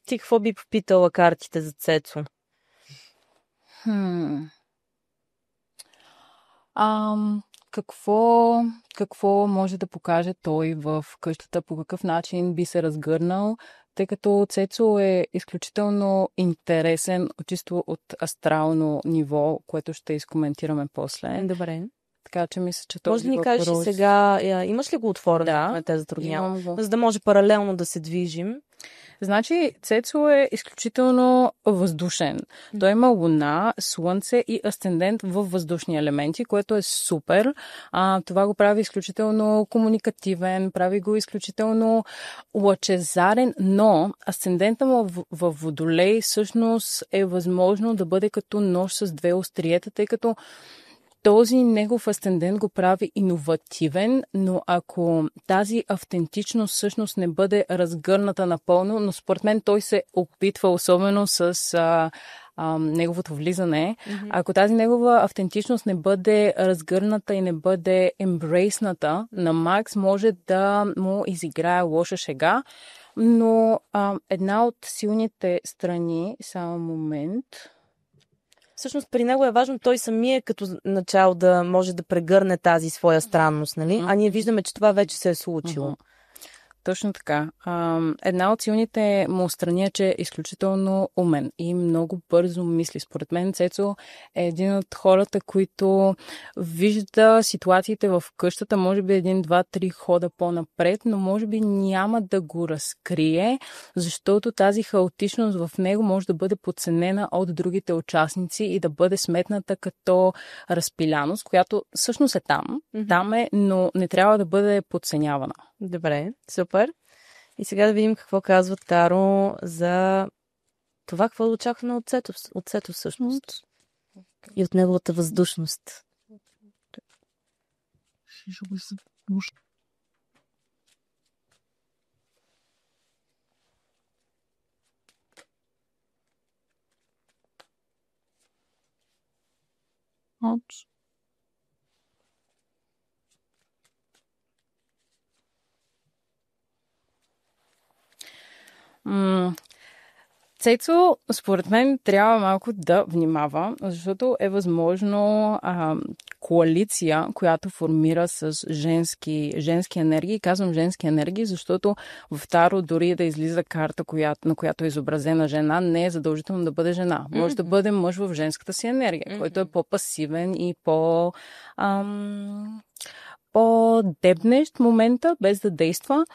Ти какво би попитала картите за Цецо? Какво може да покаже той в къщата, по какъв начин би се разгърнал, тъй като Цецо е изключително интересен, чисто от астрално ниво, което ще изкоментираме после. Добре. Така че мисля, че този може да ни кажеш сега, имаш ли го отворено? Да, те затруднявам. За да може паралелно да се движим. Значи Цецо е изключително въздушен. Той има луна, слънце и асцендент във въздушни елементи, което е супер. Това го прави изключително комуникативен, прави го изключително лъчезарен, но асцендента му в Водолей всъщност е възможно да бъде като нож с две остриета, тъй като този негов асцендент го прави иновативен, но ако тази автентичност всъщност не бъде разгърната напълно, но според мен той се опитва особено с неговото влизане. Ако тази негова автентичност не бъде разгърната и не бъде ембрейсната на Макс, може да му изиграе лоша шега. Но една от силните страни, само момент... Всъщност при него е важно той самия като начало да може да прегърне тази своя странност, нали? А ние виждаме, че това вече се е случило. Точно така. Една от силните му страни е, че е изключително умен и много бързо мисли. Според мен Цецо е един от хората, които вижда ситуациите в къщата, може би 1, 2, 3 хода по-напред, но може би няма да го разкрие, защото тази хаотичност в него може да бъде подценена от другите участници и да бъде сметната като разпиляност, която всъщност е там. Там е, но не трябва да бъде подценявана. Добре, супер. И сега да видим какво казва Таро за това, какво да очакваме от Цецо всъщност. И от неговата въздушност. Цецо, според мен, трябва малко да внимава, защото е възможно коалиция, която формира с женски енергии. Казвам женски енергии, защото в Таро дори да излиза карта, на която е изобразена жена, не е задължително да бъде жена. Може да бъде мъж в женската си енергия, който е по-пасивен и по-дебнещ момента, без да действа.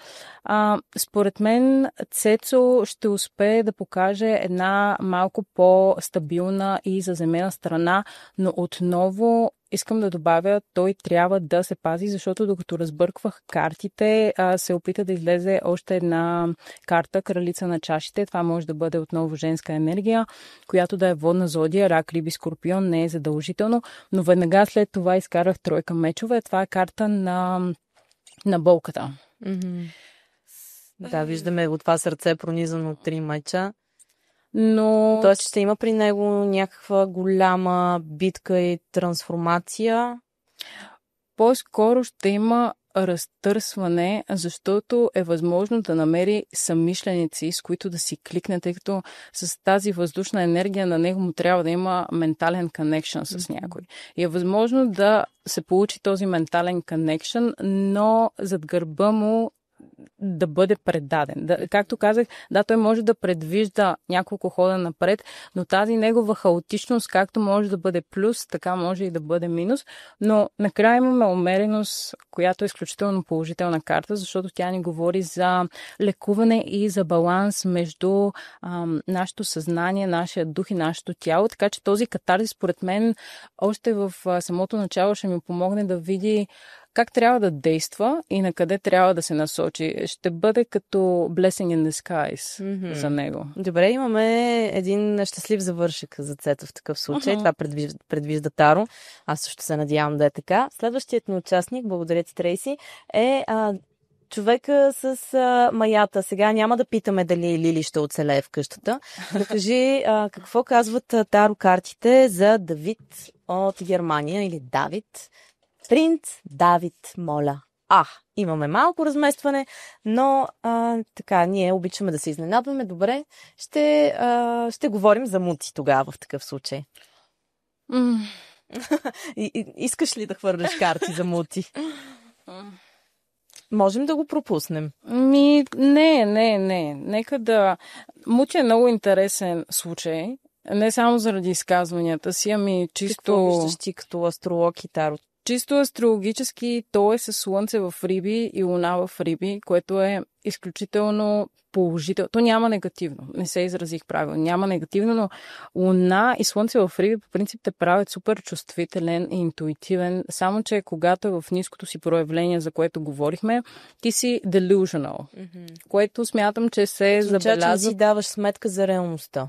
Според мен Цецо ще успее да покаже една малко по-стабилна и заземена страна, но отново искам да добавя, той трябва да се пази, защото докато разбърквах картите, се опита да излезе още една карта, кралица на чашите. Това може да бъде отново женска енергия, която да е водна зодия, рак, риби, скорпион, не е задължително, но веднага след това изкарах тройка мечове. Това е карта на болката. Да, виждаме от това сърце пронизано от 3 меча. Но... Тоест ще има при него някаква голяма битка и трансформация? По-скоро ще има разтърсване, защото е възможно да намери съмишленици, с които да си кликне, тъй като с тази въздушна енергия на него му трябва да има ментален коннекшън с някой. И е възможно да се получи този ментален коннекшън, но зад гърба му да бъде предаден. Както казах, да, той може да предвижда няколко хода напред, но тази негова хаотичност, както може да бъде плюс, така може и да бъде минус, но накрая имаме умереност, която е изключително положителна карта, защото тя ни говори за лекуване и за баланс между нашето съзнание, нашия дух и нашето тяло, така че този катарзис, според мен, още в самото начало ще ми помогне да види как трябва да действа и на къде трябва да се насочи. Ще бъде като blessing in disguise за него. Добре, имаме един щастлив завършек за Цето в такъв случай. Това предвижда Таро. Аз също се надявам да е така. Следващият ни участник, благодаря ти, Трейси, е човека с маята. Сега няма да питаме дали Лили ще оцелее в къщата. Да кажи какво казват Таро картите за Давид от Германия или Давид. Принц Давид, моля. Имаме малко разместване, но така, ние обичаме да се изненадваме. Добре, ще говорим за Мути тогава в такъв случай. Искаш ли да хвърляш карти за Мути? Можем да го пропуснем. Не. Нека да... Мути е много интересен случай. Не само заради изказванията си, ами чисто... Какво виждаш ти като астролог и таро? Чисто астрологически той е със Слънце в Риби и Луна в Риби, което е изключително положително. То няма негативно. Не се изразих правилно. Няма негативно, но Луна и Слънце в Риби по принцип те правят супер чувствителен и интуитивен, само че когато е в ниското си проявление, за което говорихме, ти си delusional, което смятам, че се забелязва. Че си даваш сметка за реалността.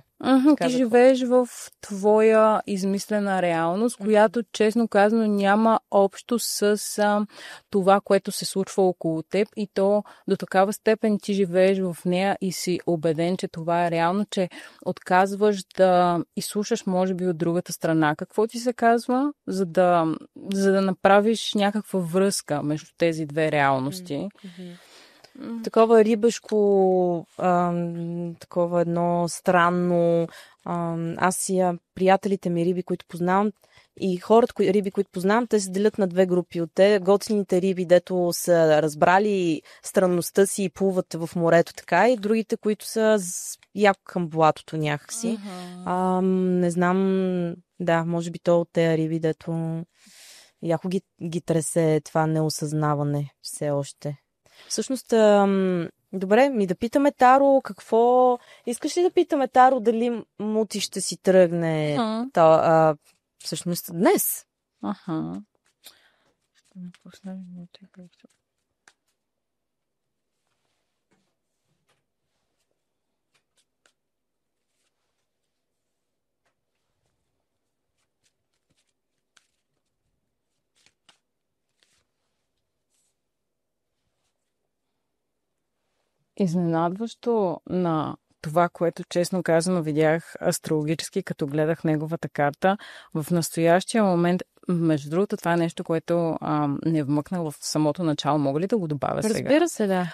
Ти живееш в твоя измислена реалност, която, честно казано, няма общо с това, което се случва около теб, и то до такава степен ти живееш в нея и си убеден, че това е реално, че отказваш да изслушаш, може би, от другата страна какво ти се казва, за да направиш някаква връзка между тези две реалности. Такова рибешко, такова едно странно. Аз и приятелите ми риби, които познавам, и хората риби, които познавам, те се делят на две групи. От те готините риби, дето са разбрали странността си и плуват в морето така, и другите, които са яко към блатото някакси. Не знам, да, може би то от тези риби, дето яко ги тресе това неосъзнаване все още. Всъщност, добре, да питаме Таро какво... Искаш ли да питаме Таро дали Мути ще си тръгне всъщност днес? Ще ми пусна Мути. Изненадващо на това, което честно казано видях астрологически, като гледах неговата карта, в настоящия момент, между другото, това е нещо, което не вмъкнах в самото начало. Мога ли да го добавя сега? Разбира се, да.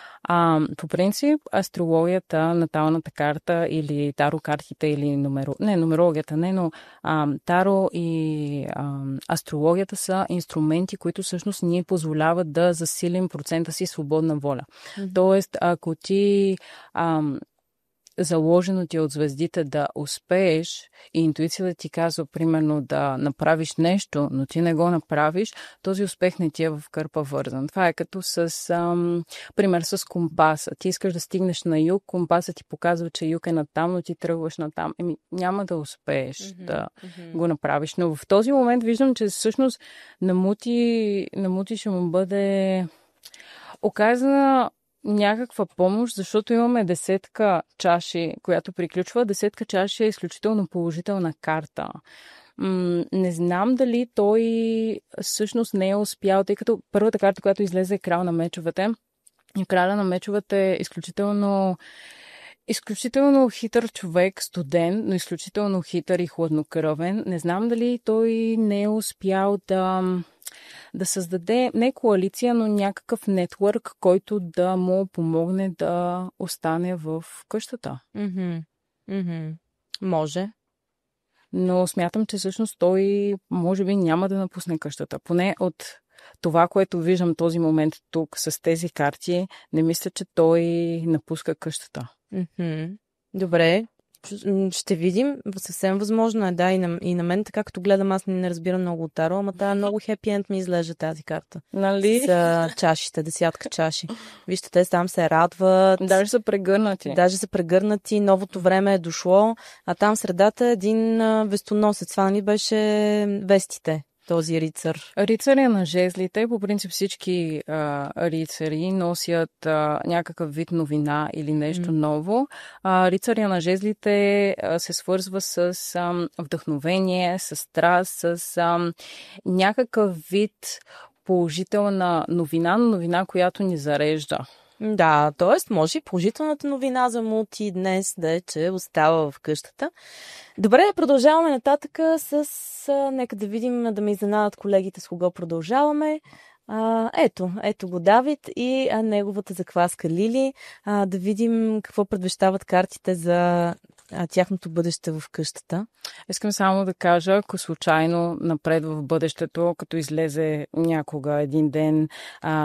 По принцип, астрологията, наталната карта или таро картите, или нумерологията не, но таро и астрологията са инструменти, които всъщност ни позволяват да засилим процента си свободна воля. Тоест, ако ти заложено ти от звездите да успееш и интуицията ти казва, примерно, да направиш нещо, но ти не го направиш, този успех не ти е в кърпа вързан. Това е като пример с компаса. Ти искаш да стигнеш на юг, компаса ти показва, че юг е натам, но ти тръгваш натам. Няма да успееш да го направиш. Но в този момент виждам, че всъщност на Мути ще му бъде оказана някаква помощ, защото имаме 10 чаши, която приключва. 10 чаши е изключително положителна карта. Не знам дали той всъщност не е успял, тъй като първата карта, която излезе, е крал на мечовете. И краля на мечовете е изключително хитър човек, студен, но изключително хитър и хладнокръвен. Не знам дали той не е успял да създаде не коалиция, но някакъв нетворк, който да му помогне да остане в къщата. Може. Но смятам, че всъщност той може би няма да напусне къщата. Поне от това, което виждам този момент тук с тези карти, не мисля, че той напуска къщата. Добре. Ще видим. Съвсем възможно е, да, и на мен, така като гледам, аз не разбирам много от Таро, ама тази много хепи енд ми изглежда тази карта. Нали? С чашите, 10 чаши. Вижте, те там се радват. Даже са прегърнати. Новото време е дошло, а там в средата е един вестоносец. Това нали беше вестите, този рицар. Рицаря на жезлите, по принцип всички рицари носят някакъв вид новина или нещо ново. Рицаря на жезлите се свързва с вдъхновение, с страст, с някакъв вид положителна новина, но новина, която ни зарежда. Да, т.е. може и положителната новина за Мути днес да е, че остава в къщата. Добре, продължаваме нататък с... Нека да видим, да ме изненадат колегите с кого продължаваме. Ето го Давид и неговата закваска Лили. Да видим какво предвещават картите за тяхното бъдеще в къщата. Искам само да кажа, ако случайно напред в бъдещето, като излезе някога един ден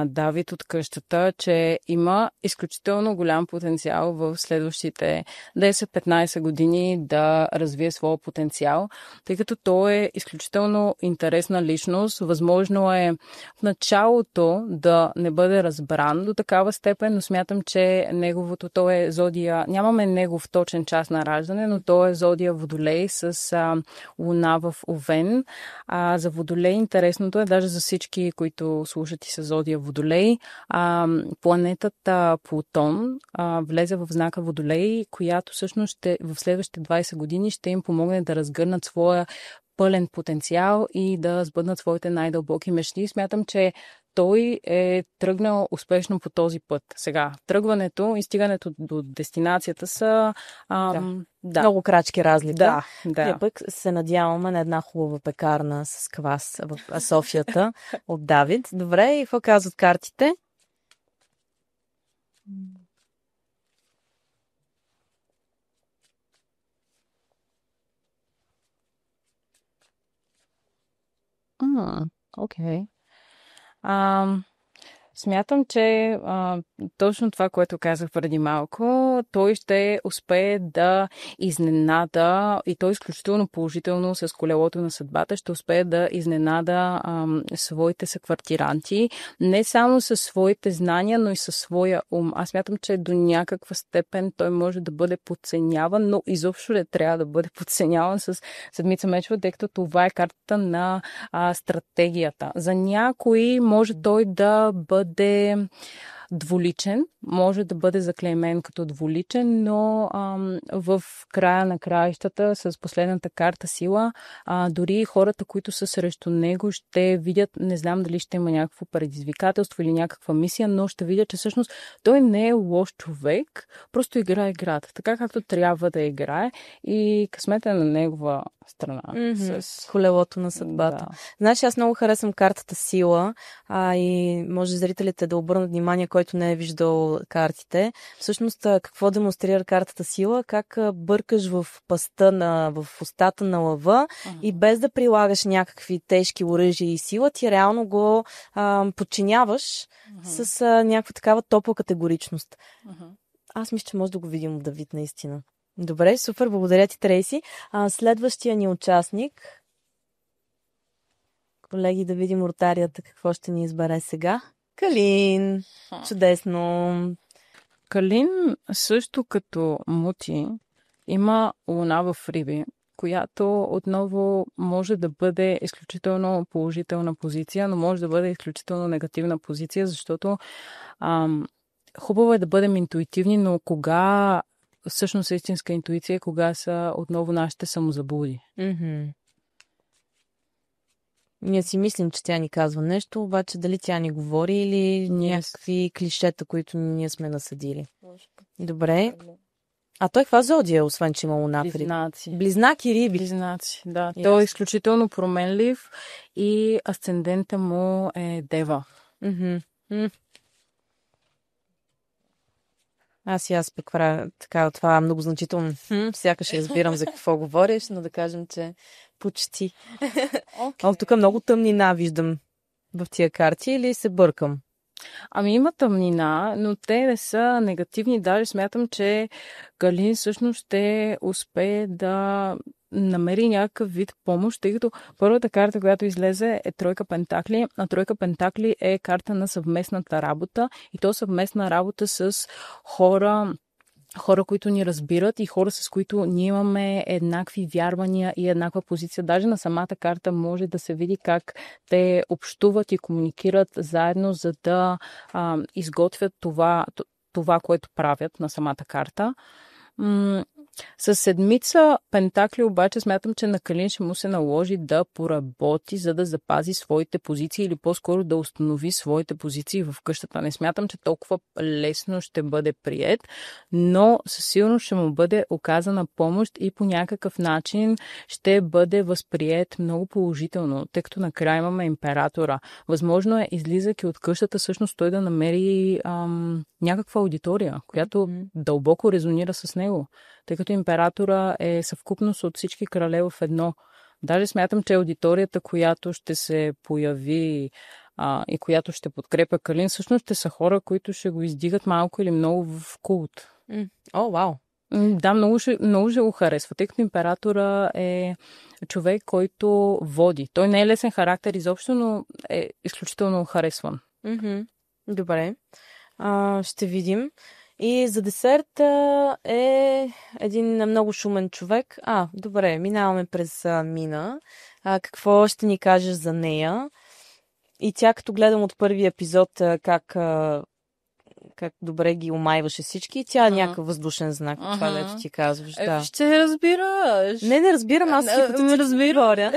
Давид от къщата, че има изключително голям потенциал в следващите 10-15 години да развие своя потенциал, тъй като той е изключително интересна личност. Възможно е в началото да не бъде разбран до такава степен, но смятам, че той е зодия, нямаме негов точен час на раждане, но той е зодия Водолей с луна в Овен. За Водолей интересното е, даже за всички, които слушат и с зодия Водолей, планетата Плутон влезе в знака Водолей, която всъщност в следващите 20 години ще им помогне да разгърнат своя пълен потенциал и да сбъднат своите най-дълбоки мечти. Смятам, че той е тръгнал успешно по този път. Сега, тръгването и стигането до дестинацията са... Много крачки разлика. Да. И пък се надяваме на една хубава пекарна с квас в Софията от Давид. Добре, и какво казват картите? Окей. Смятам, че точно това, което казах преди малко, той ще успее да изненада, и то изключително положително с колелото на съдбата, ще успее да изненада своите съквартиранти, не само със своите знания, но и със своя ум. Аз смятам, че до някаква степен той може да бъде подценяван, но изобщо не трябва да бъде подценяван с седмица мечове, тъй като това е картата на стратегията. За някои може той да бъде двуличен, може да бъде заклеймен като двуличен, но в края на краищата с последната карта сила, дори хората, които са срещу него, ще видят, не знам дали ще има някакво предизвикателство или някаква мисия, но ще видят, че всъщност той не е лош човек, просто играе играта, така както трябва да играе и късмета на негова страна. С колелото на съдбата. Да. Знаеш, аз много харесвам картата сила, и може зрителите да обърнат внимание, който не е виждал картите. Всъщност, какво демонстрира картата сила? Как бъркаш в паста, в устата на лъва и без да прилагаш някакви тежки оръжия и сила, ти реално го подчиняваш с някаква такава топла категоричност. Аз мисля, че може да го видим от Давид наистина. Добре, супер, благодаря ти, Трейси. Следващия ни участник. Колеги, да видим ротарията какво ще ни избере сега. Калин. Чудесно. Калин също като Мути има луна в Риби, която отново може да бъде изключително положителна позиция, но може да бъде изключително негативна позиция, защото хубаво е да бъдем интуитивни, но кога всъщност истинска интуиция, кога са отново нашите самозаблуди. Ние си мислим, че тя ни казва нещо, обаче дали тя ни говори или някакви клишета, които ние сме насъдили. Добре. А той каква зодия, освен че има луна в Риби? Близнаци. Близнак и Риби. Близнаци, да. Той е изключително променлив и асцендента му е Дева. Аз пък така, това е много значително. Сякаш разбирам за какво говориш, но да кажем, че почти. Тук много тъмнина виждам. в тия карти или се бъркам? Ами има тъмнина, но те не са негативни. Даже смятам, че Галин всъщност ще успее да намери някакъв вид помощ, тъй като първата карта, която излезе, е Тройка Пентакли, а Тройка Пентакли е карта на съвместната работа и то съвместна работа с хора, които ни разбират и хора, с които ние имаме еднакви вярвания и еднаква позиция. Даже на самата карта може да се види как те общуват и комуникират заедно, за да изготвят това, което правят на самата карта. С седмица Пентакли обаче смятам, че на Калин ще му се наложи да поработи, за да запази своите позиции или по-скоро да установи своите позиции в къщата. Не смятам, че толкова лесно ще бъде приет, но със сигурност ще му бъде оказана помощ и по някакъв начин ще бъде възприет много положително, тъй като накрая имаме императора. Възможно е, излизайки от къщата, всъщност той да намери някаква аудитория, която дълбоко резонира с него, тъй като императора е съвкупност от всички крале в едно. Даже смятам, че аудиторията, която ще се появи и която ще подкрепя Калин, всъщност ще са хора, които ще го издигат малко или много в култ. О, вау! Да, много ще го харесва, тъй като императора е човек, който води. Той не е лесен характер изобщо, но е изключително харесван. Добре. Ще видим. И за десерт е един много шумен човек. Добре, минаваме през Мина. Какво ще ни кажеш за нея? И тя, като гледам от първия епизод как добре ги омайваше всички, тя е някакъв въздушен знак. Това, дето ти казваш. Да. Ще разбираш. Не разбирам, аз не разбира.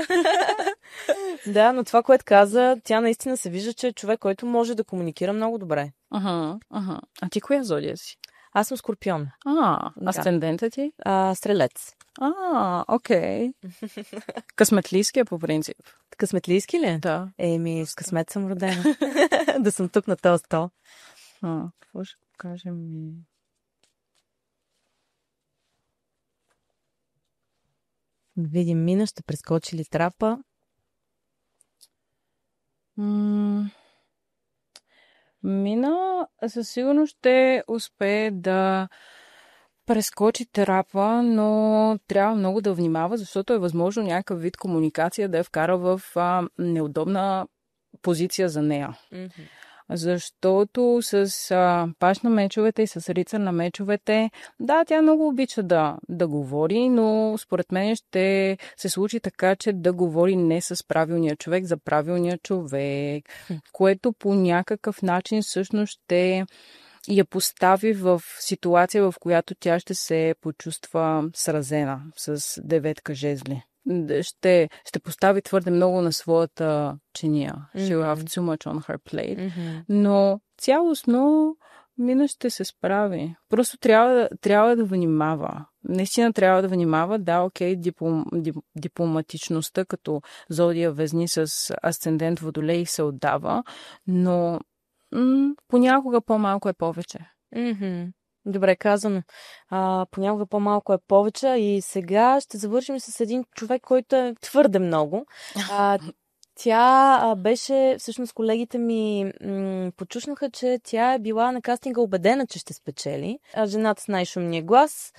Да, но това, което каза, тя наистина се вижда, че е човек, който може да комуникира много добре. А ти коя зодия си? Аз съм Скорпион. Асцендента ти? Стрелец. Окей. Късметлийски е по принцип. Късметлийски ли? Да. С късмет съм родена. Да съм тук на този стол. Какво ще кажем? Видим Мина, ще прескочи ли трапа? Мина със сигурност ще успее да прескочи трапа, но трябва много да внимава, защото е възможно някакъв вид комуникация да я вкара в неудобна позиция за нея. Защото с паш на мечовете и с рицар на мечовете, да, тя много обича да говори, но според мен ще се случи така, че да говори не с правилния човек за правилния човек, което по някакъв начин всъщност ще я постави в ситуация, в която тя ще се почувства сразена с деветка жезли. Ще постави твърде много на своята чиния. She'll have too much on her plate. Но цялостно Мина ще се справи. Просто трябва да внимава. Наистина трябва да внимава. Да, окей, дипломатичността като зодия Везни с асцендент Водолей се отдава, но понякога по-малко е повече. Добре казано. Понякога по-малко е повече и сега ще завършим с един човек, който е твърде много. Тя беше, всъщност колегите ми почушнаха, че тя е била на кастинга убедена, че ще спечели. Жената с най-шумния глас.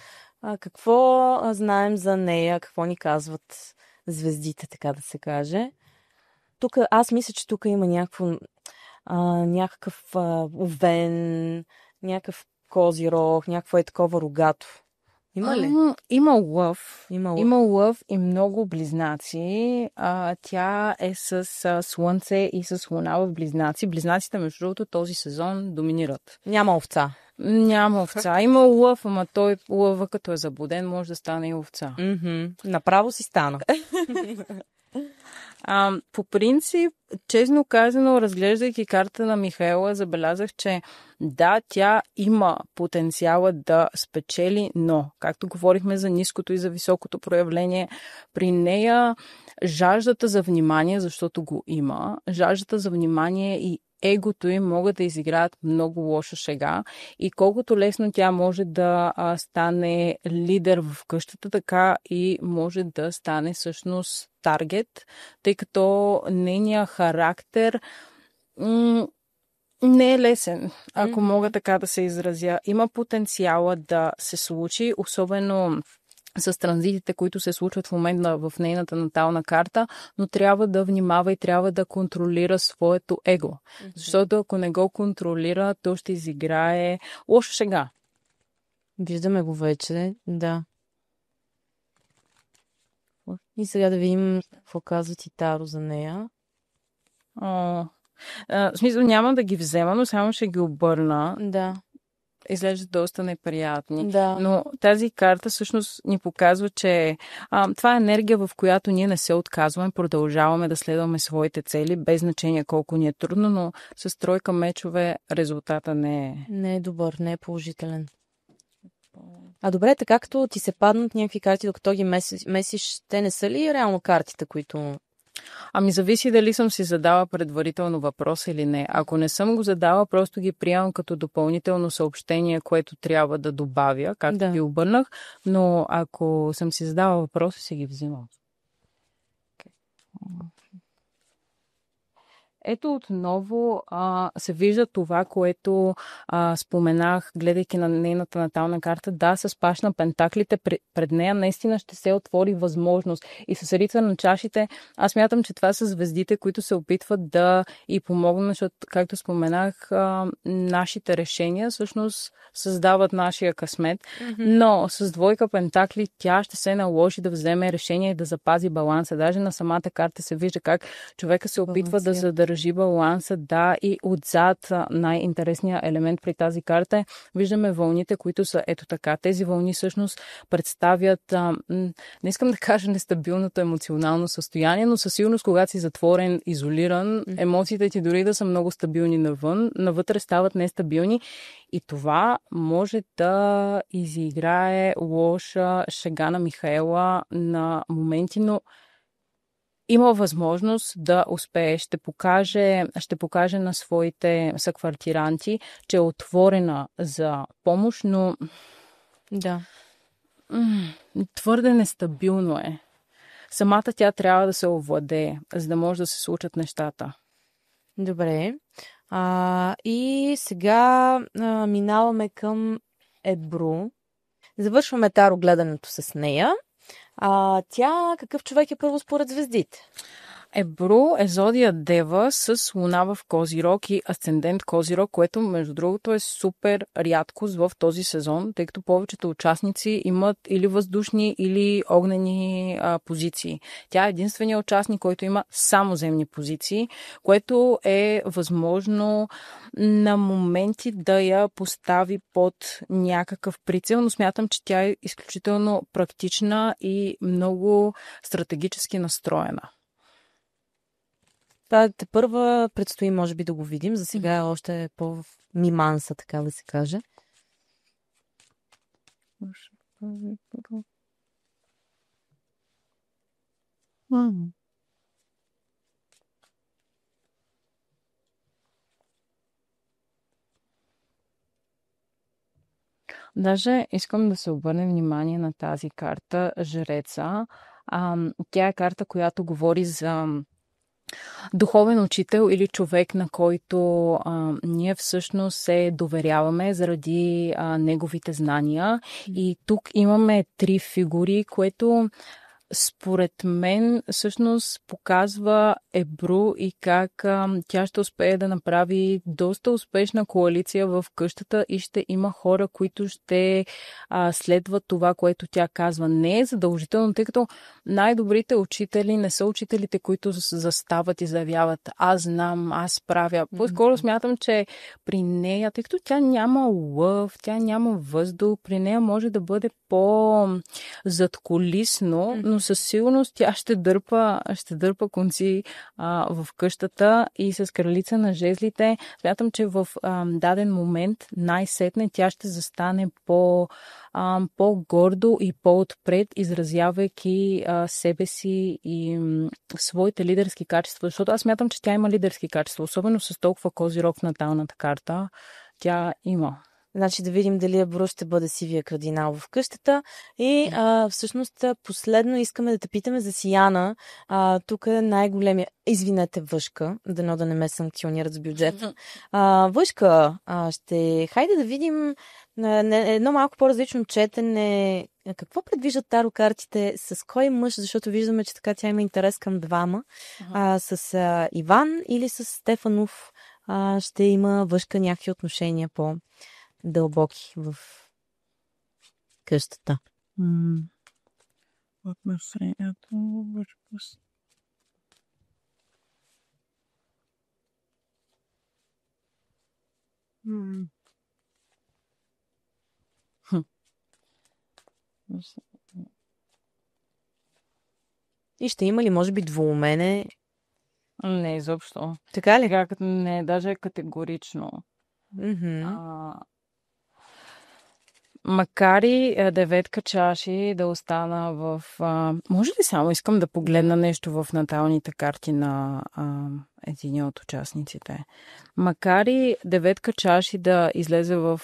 Какво знаем за нея? Какво ни казват звездите, така да се каже? Тук, аз мисля, че тук има някакъв овен, някакъв козирог, някакво е такова рогато. Има ли? Има лъв. Има лъв и много близнаци. Тя е с Слънце и с Луна в близнаци. Близнаците, между другото, този сезон доминират. Няма овца. Няма овца. Има лъв, ама той лъва, като е заблуден, може да стане и овца. Направо си стана. По принцип, честно казано, разглеждайки карта на Михаела, забелязах, че да, тя има потенциала да спечели, но, както говорихме за ниското и за високото проявление, при нея жаждата за внимание, защото го има, жаждата за внимание и егото им могат да изиграят много лоша шега и колкото лесно тя може да стане лидер в къщата, така и може да стане всъщност таргет, тъй като нейният характер не е лесен, ако мога така да се изразя. Има потенциала да се случи, особено с транзитите, които се случват в момента в нейната натална карта, но трябва да внимава и трябва да контролира своето его. Защото ако не го контролира, то ще изиграе лоша шега. Виждаме го вече, да. И сега да видим какво казва ти Таро за нея. В смисъл няма да ги взема, но само ще ги обърна. Да. Изглеждат доста неприятни. Да. Но тази карта всъщност ни показва, че това е енергия, в която ние не се отказваме, продължаваме да следваме своите цели, без значение колко ни е трудно, но с тройка мечове резултата не е. Не е добър, не е положителен. А добре, така като ти се паднат някакви карти, докато ги месиш, те не са ли реално картите, които... Ами зависи дали съм си задала предварително въпрос или не. Ако не съм го задала, просто ги приемам като допълнително съобщение, което трябва да добавя, както ги обърнах, но ако съм си задала въпроси, си ги взимам. Ето отново се вижда това, което споменах, гледайки на нейната натална карта. Да, с паш на пентаклите пред нея наистина ще се отвори възможност. И с рица на чашите, аз мятам, че това са звездите, които се опитват да й помогнат, защото, както споменах, нашите решения всъщност създават нашия късмет. Но с двойка пентакли тя ще се наложи да вземе решение и да запази баланса. Даже на самата карта се вижда как човека се опитва да задържи баланса, да, и отзад най-интересният елемент при тази карта е, виждаме вълните, които са ето така. Тези вълни всъщност представят, не искам да кажа нестабилното емоционално състояние, но със сигурност, когато си затворен, изолиран, емоциите ти дори да са много стабилни навън, навътре стават нестабилни и това може да изиграе лоша шега на Михаела на моменти, но има възможност да успее. Ще покаже на своите съквартиранти, че е отворена за помощ, но твърде нестабилно е. Самата тя трябва да се овладее, за да може да се случат нещата. Добре. И сега минаваме към Ебру. Завършваме таро гледането с нея. Тя какъв човек е първо според звездите? Ебру е зодия Дева с луна в Козирог и асцендент Козирог, което между другото е супер рядкост в този сезон, тъй като повечето участници имат или въздушни, или огнени позиции. Тя е единственият участник, който има само земни позиции, което е възможно на моменти да я постави под някакъв прицел, но смятам, че тя е изключително практична и много стратегически настроена. Те първа предстои, може би, да го видим. За сега е още по-миманса, така да се каже. Даже искам да се обърне внимание на тази карта, Жреца. Тя е карта, която говори за духовен учител или човек, на който ние всъщност се доверяваме заради неговите знания. И тук имаме 3 фигури, което според мен всъщност показва Ебру и как тя ще успее да направи доста успешна коалиция в къщата и ще има хора, които ще следват това, което тя казва. Не е задължително, тъй като най-добрите учители не са учителите, които застават и заявяват аз знам, аз правя. По-скоро смятам, че при нея, тъй като тя няма лъв, тя няма въздух, при нея може да бъде по-задкулисно, но със сигурност тя ще дърпа конци в къщата и с кралица на жезлите. Смятам, че в даден момент най-сетне тя ще застане по-гордо и по-отпред, изразявайки себе си и своите лидерски качества. Защото аз смятам, че тя има лидерски качества, особено с толкова козирог в наталната карта. Тя има. Значи да видим дали Абруш ще бъде сивия кардинал в къщата. И всъщност последно искаме да те питаме за Сияна. Тук е най-големия... Извинете, Въшка, дано да не ме санкционират с бюджет. Въшка, хайде да видим едно малко по-различно четене. Какво предвиждат таро картите? С кой мъж? Защото виждаме, че така тя има интерес към двама. С Иван или с Стефанов ще има Въшка някакви отношения по-дълбоки в къщата. Отношението Въшка. И ще има ли, може би, двуумене? Не, изобщо. Така ли? Не, даже категорично. Макар и деветка чаши да остана в... може ли само искам да погледна нещо в наталните карти на един от участниците? Макар и деветка чаши да излезе в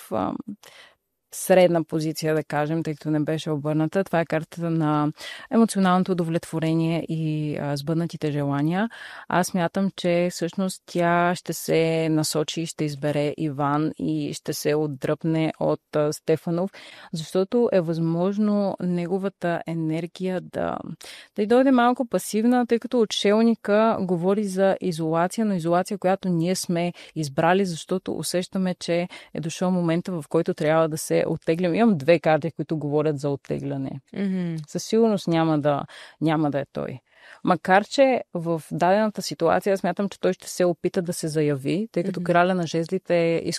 средна позиция, да кажем, тъй като не беше обърната. Това е картата на емоционалното удовлетворение и сбъднатите желания. Аз мятам, че всъщност тя ще се насочи, ще избере Иван и ще се отдръпне от Стефанов, защото е възможно неговата енергия да дойде малко пасивна, тъй като отшелника говори за изолация, но изолация, която ние сме избрали, защото усещаме, че е дошъл момента, в който трябва да се оттеглям. Имам две карти, които говорят за оттегляне. Със сигурност няма да е той. Макар, че в дадената ситуация смятам, че той ще се опита да се заяви, тъй като краля на жезлите е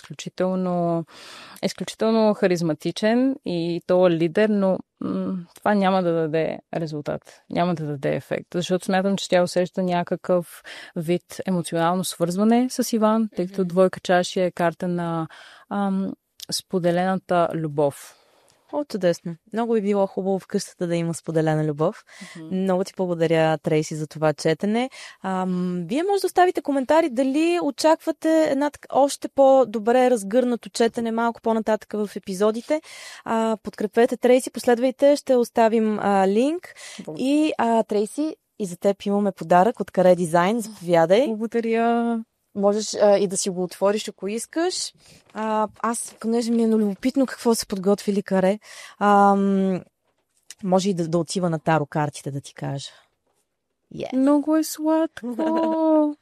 изключително харизматичен и той е лидер, но това няма да даде резултат, няма да даде ефект, защото смятам, че тя усеща някакъв вид емоционално свързване с Иван, тъй като двойка чаши е карта на споделената любов. Чудесно. Много би било хубаво в къщата да има споделена любов. Много ти благодаря, Трейси, за това четене. Вие може да оставите коментари дали очаквате още по-добре разгърнато четене малко по-нататък в епизодите. Подкрепете Трейси, последвайте, ще оставим линк. И Трейси, и за теб имаме подарък от Каре Дизайн. Заповядай. Благодаря. Можеш и да си го отвориш, ако искаш. Аз, понеже ми е любопитно какво са подготвили Каре, може и да отива на таро картите, да ти кажа. Много е сладко.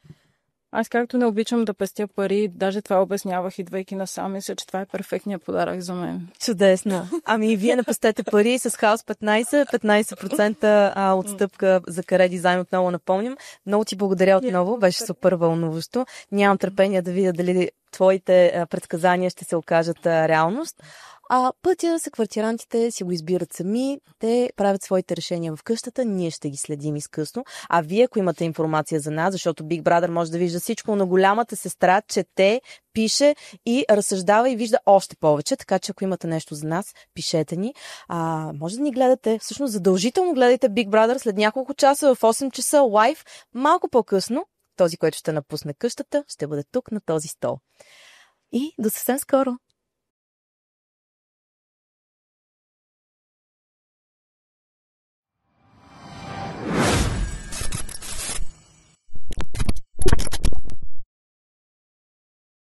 Аз както не обичам да пестя пари, даже това обяснявах, идвайки насам, мисля, че това е перфектният подарък за мен. Чудесно. Ами вие не пестете пари с Хаус 15% отстъпка за Каре Дизайн, отново напомням. Много ти благодаря отново, беше супер вълнуващо. Нямам търпение да видя дали твоите предсказания ще се окажат реалност. Пътя са квартирантите си го избират сами, те правят своите решения в къщата, ние ще ги следим изкъсно. А вие, ако имате информация за нас, защото Big Brother може да вижда всичко, но голямата сестра чете, пише и разсъждава и вижда още повече, така че ако имате нещо за нас, пишете ни. Може да ни гледате, всъщност задължително гледайте Big Brother след няколко часа в 8 часа лайв, малко по-късно. Този, който ще напусне къщата, ще бъде тук на този стол. И до съвсем скоро!